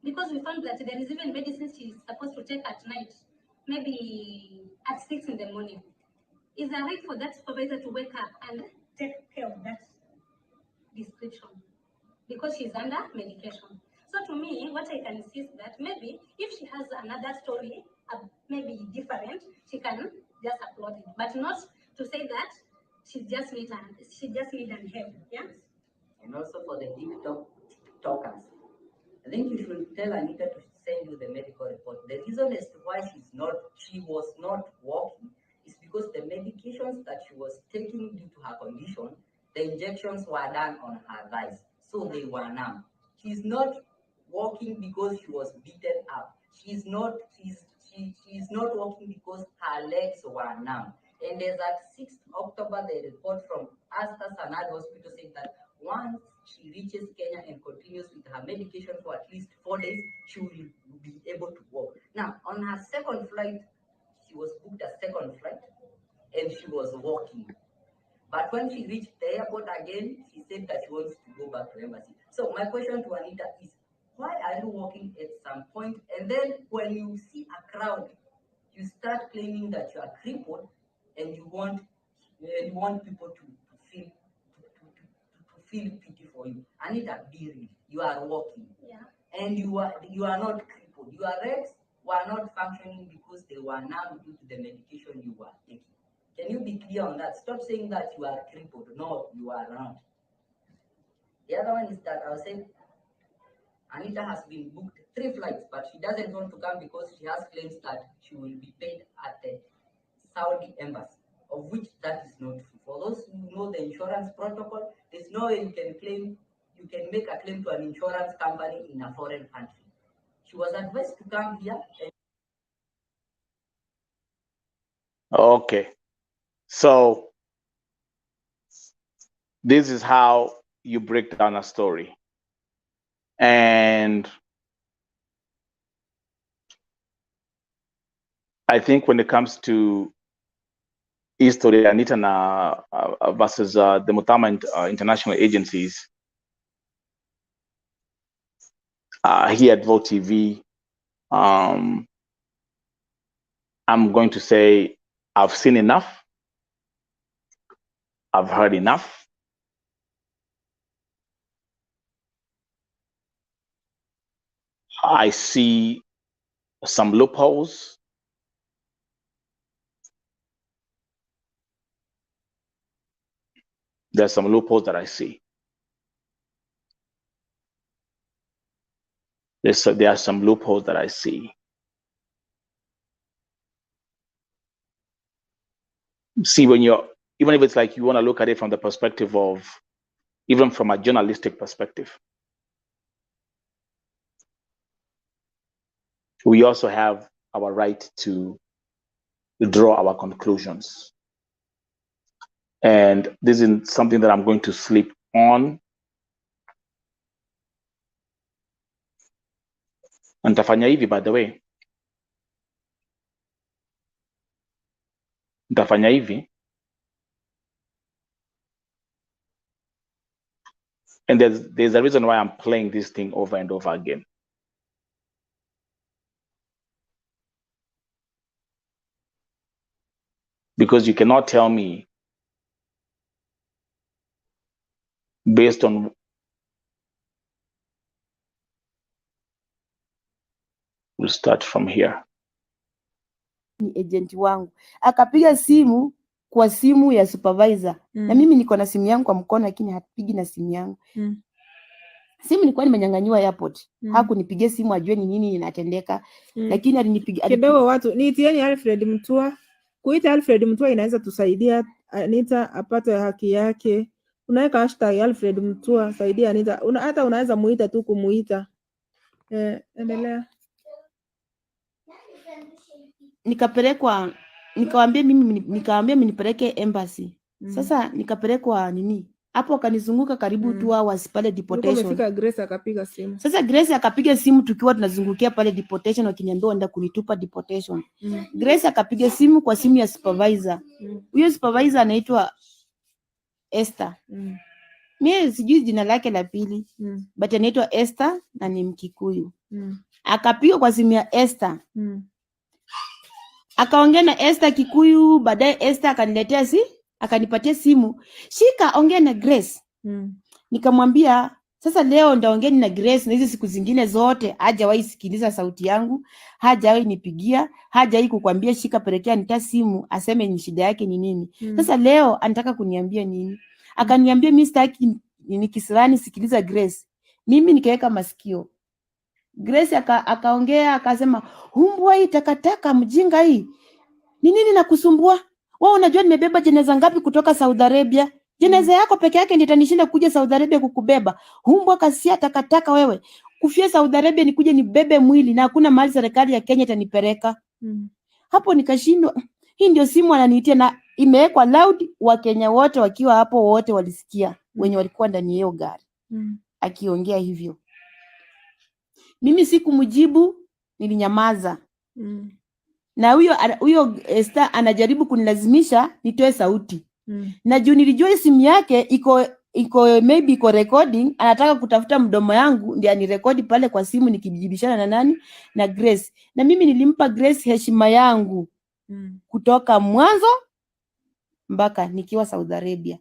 Because we found that there is even medicine she's supposed to take at night, maybe at 6 in the morning. Is it right for that supervisor to wake up and take care of that description? Because she's under medication. So to me, what I can see is that maybe if she has another story, maybe different, she can just upload it, but not to say that she just need an help. Yeah. And also for the TikTokers, I think you should tell Anita to send you the medical report. The reason as to why she was not walking is because the medications that she was taking due to her condition, the injections were done on her thighs, so they were numb. She's not walking because she was beaten up. She's not walking because her legs were numb. And as at 6th October, the report from Asta Sanad Hospital said that once she reaches Kenya and continues with her medication for at least 4 days, she will be able to walk. Now, on her second flight, she was booked a second flight and she was walking. But when she reached the airport again, she said that she wants to go back to embassy. So my question to Anita is, why are you walking at some point? And then when you see a crowd, you start claiming that you are crippled and you want people to feel pity for you. Anita, be real. You are walking. Yeah. And you are not crippled. Your legs were not functioning because they were numb due to the medication you were taking. Can you be clear on that? Stop saying that you are crippled. No, you are not. The other one is that I was saying Anita has been booked 3 flights, but she doesn't want to come because she has claims that she will be paid at the Saudi embassy, of which that is not true. For those who know the insurance protocol, there's no way you can make a claim to an insurance company in a foreign country. She was advised to come here. Okay, so this is how you break down a story. And I think when it comes to history, Anita versus the Mutama international agencies, here at Vote TV, I'm going to say I've seen enough. I've heard enough. I see some loopholes. There's some loopholes that I see. There are some loopholes that I see. See, when even if it's like you want to look at it from the perspective of, even from a journalistic perspective, we also have our right to draw our conclusions. And this is something that I'm going to sleep on. And nitafanya hivi, by the way. Nitafanya hivi. And there's a reason why I'm playing this thing over and over again. because you cannot tell me based on we'll start from here. Ni agent wangu akapiga simu kwa simu ya supervisor na mimi niko na simu yangu kwa mkono, lakini hapigi na simu yangu. Simu nilikuwa nimenyang'anywa airport. Hakunipigia simu ajue ni nini inatendeka. Lakini alinipigia kidogo. Watu niitieni Alfred Mutua. Kuita Alfred Mutua inaweza tusaidia Anita apate haki yake. Unaweka hashtag Alfred Mutua saidia Anita. Hata unaweza muita tu kumuita. Endelea. Nikapelekwa, nikawaambia mimi nipeleke embassy. Sasa nikapelekwa nini? Hapo akanizunguka karibu 2 hours pale deportation. Umefika Grace akapiga simu. Sasa Grace akapiga simu tukiwa tunazungukia pale deportation, wakiniambia wenda kunitupa deportation. Grace akapiga simu kwa simu ya supervisor. Huyo supervisor anaitwa Esther. Mimi sijui jina lake la pili. But anaitwa Esther na ni Mkikuyu. Akapiga kwa simu ya Esther. Akaongea na Esther Kikuyu, baadaye Esther akaniletea akanipatia simu. Shika ongea na Grace. Nikamwambia sasa leo ndaongea na Grace, na hizo siku zingine zote hajawahi sikiliza sauti yangu, hajawahi nipigia, hajawahi kukwambia shika pelekea Anita simu aseme ni shida yake ni nini. Sasa leo anataka kuniambia nini? Akaniambia mimi sitaki ni Kisirani, sikiliza Grace. Mimi nikaweka masikio. Grace akaongea akasema, humbwa hii takataka mjinga hii. Ni nini nakusumbua? Wewe unajua nimebeba jeneza ngapi kutoka Saudi Arabia? Jeneza yako peke yake ndio itanishinda kuja Saudi Arabia kukubeba. Humbwa kasia takataka wewe. Kufia Saudi Arabia nikuje nibebe mwili na hakuna mahali serikali ya Kenya itanipeleka. Hapo nikashindwa. Hii ndio simu ananiitia na imewekwa loud, wa Kenya wote wakiwa hapo wote walisikia wenye walikuwa ndani ya gari. Akiongea hivyo. Mimi sikumjibu, nilinyamaza. Na huyo Esther anajaribu kunilazimisha nitoe sauti. Na juu nilijua simu yake maybe iko recording, anataka kutafuta mdomo yangu ndio anirekodi pale kwa simu nikijibishana na nani? Na Grace. Na mimi nilimpa Grace heshima yangu kutoka mwanzo mpaka nikiwa Saudi Arabia.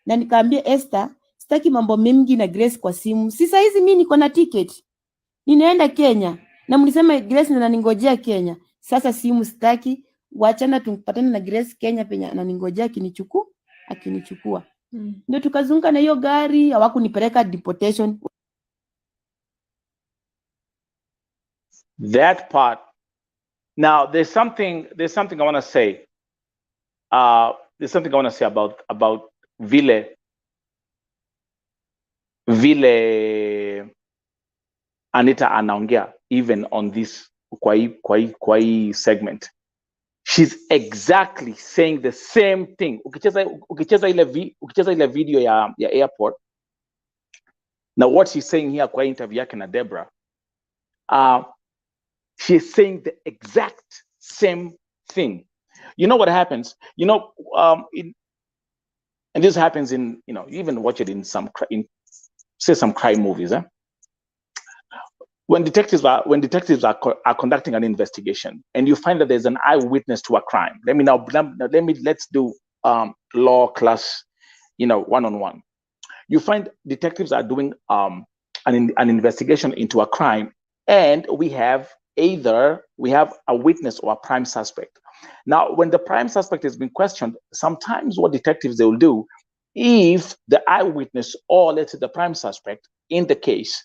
Na nikaambia Esther, sitaki mambo mengi na Grace kwa simu. Si saa hizi mimi niko na ticket. Ninaenda Kenya. Na mlisema Grace ananingojea Kenya. Sasa simu sitaki. Waachana tupatane na Grace Kenya penye ananingojea akinichukua. Ndio tukazunguka na hiyo gari, hawakunipeleka deportation. That part. Now there's something I want to say. There's something I want to say about vile Anita anaongea even on this kwa hii segment. She's exactly saying the same thing. Ukicheza ile video ya airport. Now what she's saying here kwa interview yake na Deborah, she's saying the exact same thing. You know what happens? You know, and this happens in, you know, you even watch it in some crime movies, eh? When detectives are conducting an investigation and you find that there's an eyewitness to a crime. Let's do law class, you know, one-on-one. You find detectives are doing an investigation into a crime, and we have a witness or a prime suspect. Now, when the prime suspect has been questioned, sometimes what detectives they will do, if the eyewitness or let's say the prime suspect in the case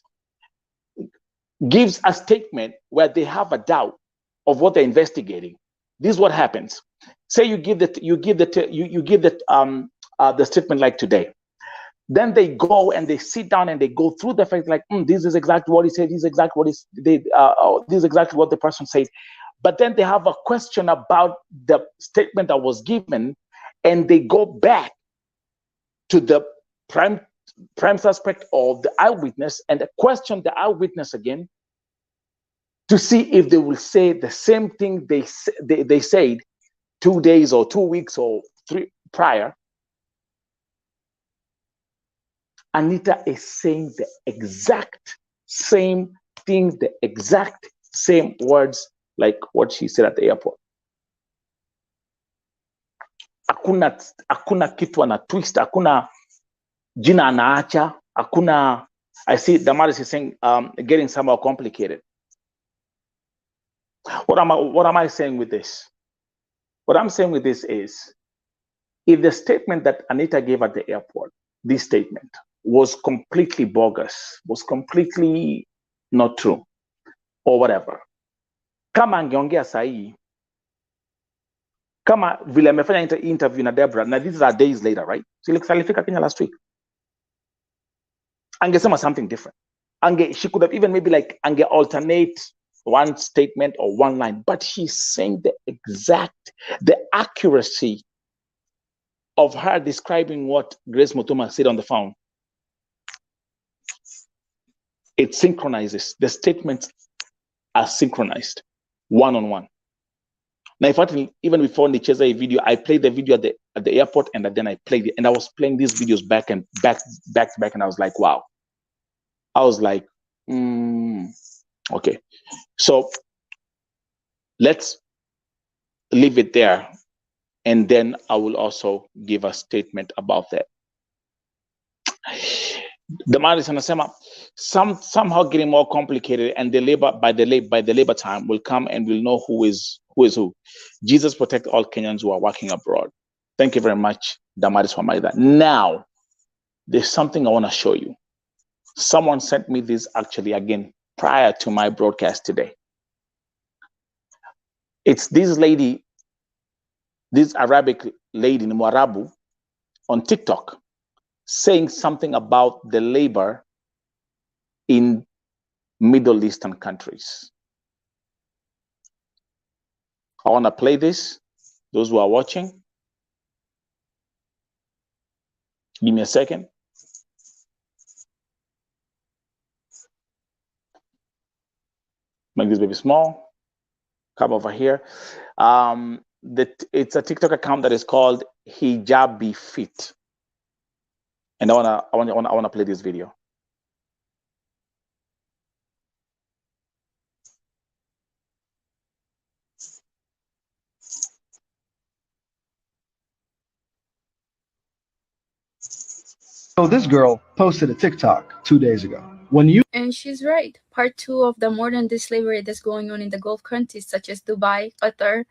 gives a statement where they have a doubt of what they're investigating, this is what happens. Say you give the statement like today. Then they go and they sit down and they go through the facts like, this is exactly what he said. This is exactly what the person said. But then they have a question about the statement that was given, and they go back to the prime suspect or the eyewitness and question the eyewitness again to see if they will say the same thing they said 2 days or 2 weeks or 3 prior. Anita is saying the exact same thing, the exact same words like what she said at the airport. hakuna kitu ana twist, hakuna jina anaacha, hakuna. I see Damaris is saying getting somehow complicated. What am I saying with this? What I'm saying with this is, if the statement that Anita gave at the airport, this statement was completely bogus, was completely not true, or whatever, kama angeongea sahi, kama vile amefanya interview na Deborah, na these are days later, right? So alifika Kenya last week, angesema something different. She could have even maybe like alternate one statement or one line, but she's saying the accuracy of her describing what Grace Mutuma said on the phone. It synchronizes. The statements are synchronized, one-on-one. Now, if I even before Nicheza a video, I played the video at the airport, and then I played it, and I was playing these videos back to back, and I was like, wow. I was like, okay. So let's leave it there, and then I will also give a statement about that. The man is anasema somehow getting more complicated, and the labor time will come, and we'll know who is who. Jesus protect all Kenyans who are working abroad. Thank you very much, Damaris Wamaida. Now, there's something I want to show you. Someone sent me this actually again prior to my broadcast today. It's this lady, this Arabic lady, Mwarabu, on TikTok, saying something about the labor in Middle Eastern countries. I want to play this. Those who are watching, give me a second. Make this baby small. Come over here. It's a TikTok account that is called Hijabi Fit, and I wanna play this video. So this girl posted a TikTok 2 days ago. And she's right. Part 2 of the modern day slavery that's going on in the Gulf countries such as Dubai, Qatar,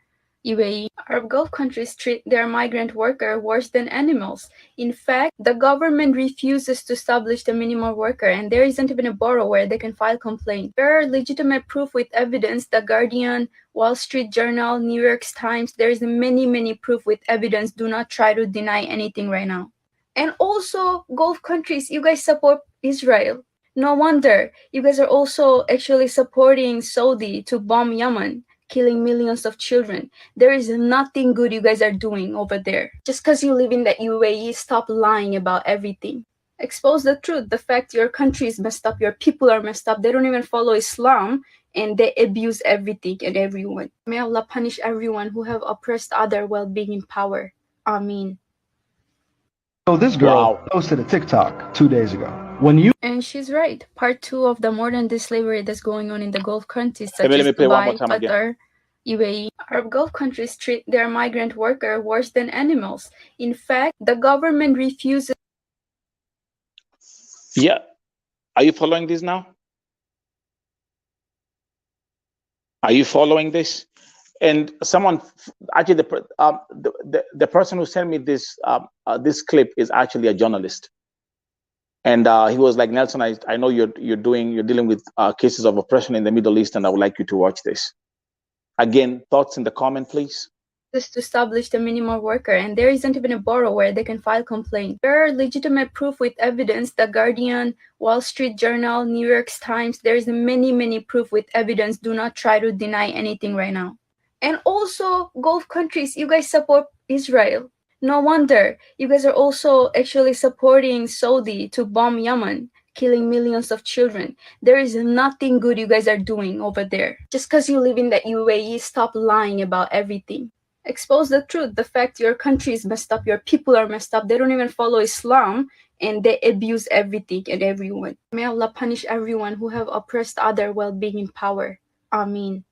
UAE. Arab Gulf countries treat their migrant worker worse than animals. In fact, the government refuses to establish the minimum worker, and there isn't even a borough where they can file complaint. There are legitimate proof with evidence. The Guardian, Wall Street Journal, New York Times, there is many proof with evidence. Do not try to deny anything right now. And also, Gulf countries, you guys support Israel. No wonder. You guys are also actually supporting Saudi to bomb Yemen, killing millions of children. There is nothing good you guys are doing over there. Just because you live in the UAE, stop lying about everything. Expose the truth, the fact your country is messed up, your people are messed up. They don't even follow Islam, and they abuse everything and everyone. May Allah punish everyone who have oppressed other while being in power. Ameen. So this girl posted a TikTok 2 days ago. And she's right. Part 2 of the modern day slavery that's going on in the Gulf countries such as Dubai, Qatar, UAE. Arab Gulf countries treat their migrant worker worse than animals. In fact, the government refuses. Yeah. Are you following this now? Are you following this? And someone, actually, the person who sent me this this clip is actually a journalist, and he was like, Nelson, I know you're dealing with cases of oppression in the Middle East, and I would like you to watch this. Again, thoughts in the comment, please. To establish the minimum worker, and there isn't even a borough where they can file complaint. There are legitimate proof with evidence. The Guardian, Wall Street Journal, New York Times, there is many proof with evidence. Do not try to deny anything right now. And also, Gulf countries, you guys support Israel. No wonder. You guys are also actually supporting Saudi to bomb Yemen, killing millions of children. There is nothing good you guys are doing over there. Just because you live in the UAE, stop lying about everything. Expose the truth, the fact your country is messed up, your people are messed up. They don't even follow Islam, and they abuse everything and everyone. May Allah punish everyone who have oppressed other while being in power. Ameen.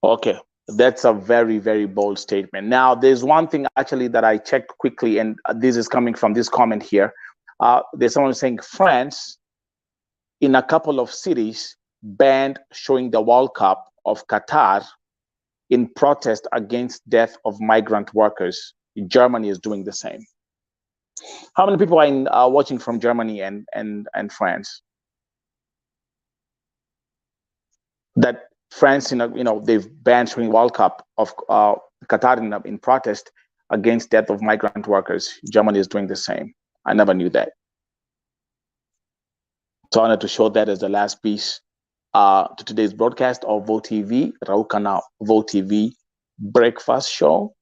Okay, That's a very, very bold statement. Now, there's one thing actually that I checked quickly, and this is coming from this comment here. There's someone saying France, in a couple of cities, banned showing the World Cup of Qatar in protest against death of migrant workers. Germany is doing the same. How many people are watching from Germany and France? That France, they've banned showing World Cup of Qatar in protest against death of migrant workers. Germany is doing the same. I never knew that. So I wanted to show that as the last piece to today's broadcast of VoTV, Raukana VoTV breakfast show.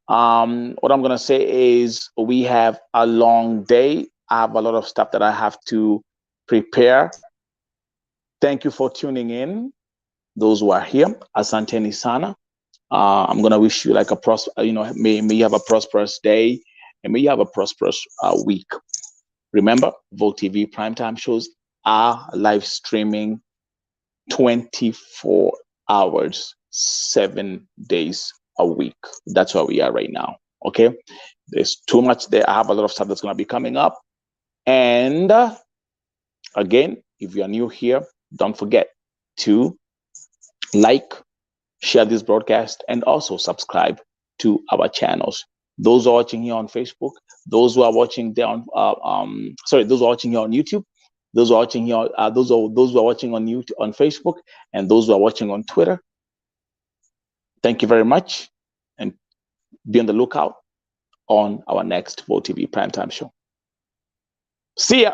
What I'm going to say is we have a long day. I have a lot of stuff that I have to prepare. Thank you for tuning in. Those who are here, Asante Sana. I'm going to wish you like a may you have a prosperous day and may you have a prosperous week. Remember, VoTV primetime shows are live streaming 24 hours, 7 days a week. That's where we are right now. Okay. There's too much there. I have a lot of stuff that's going to be coming up. And again, if you are new here, don't forget to like, share this broadcast, and also subscribe to our channels. Those who are watching here on Facebook, those who are watching there on those who are watching here on YouTube, those who are watching here, those who are watching on YouTube, on Facebook, and those who are watching on Twitter. Thank you very much, and be on the lookout on our next VoTV primetime show. See ya.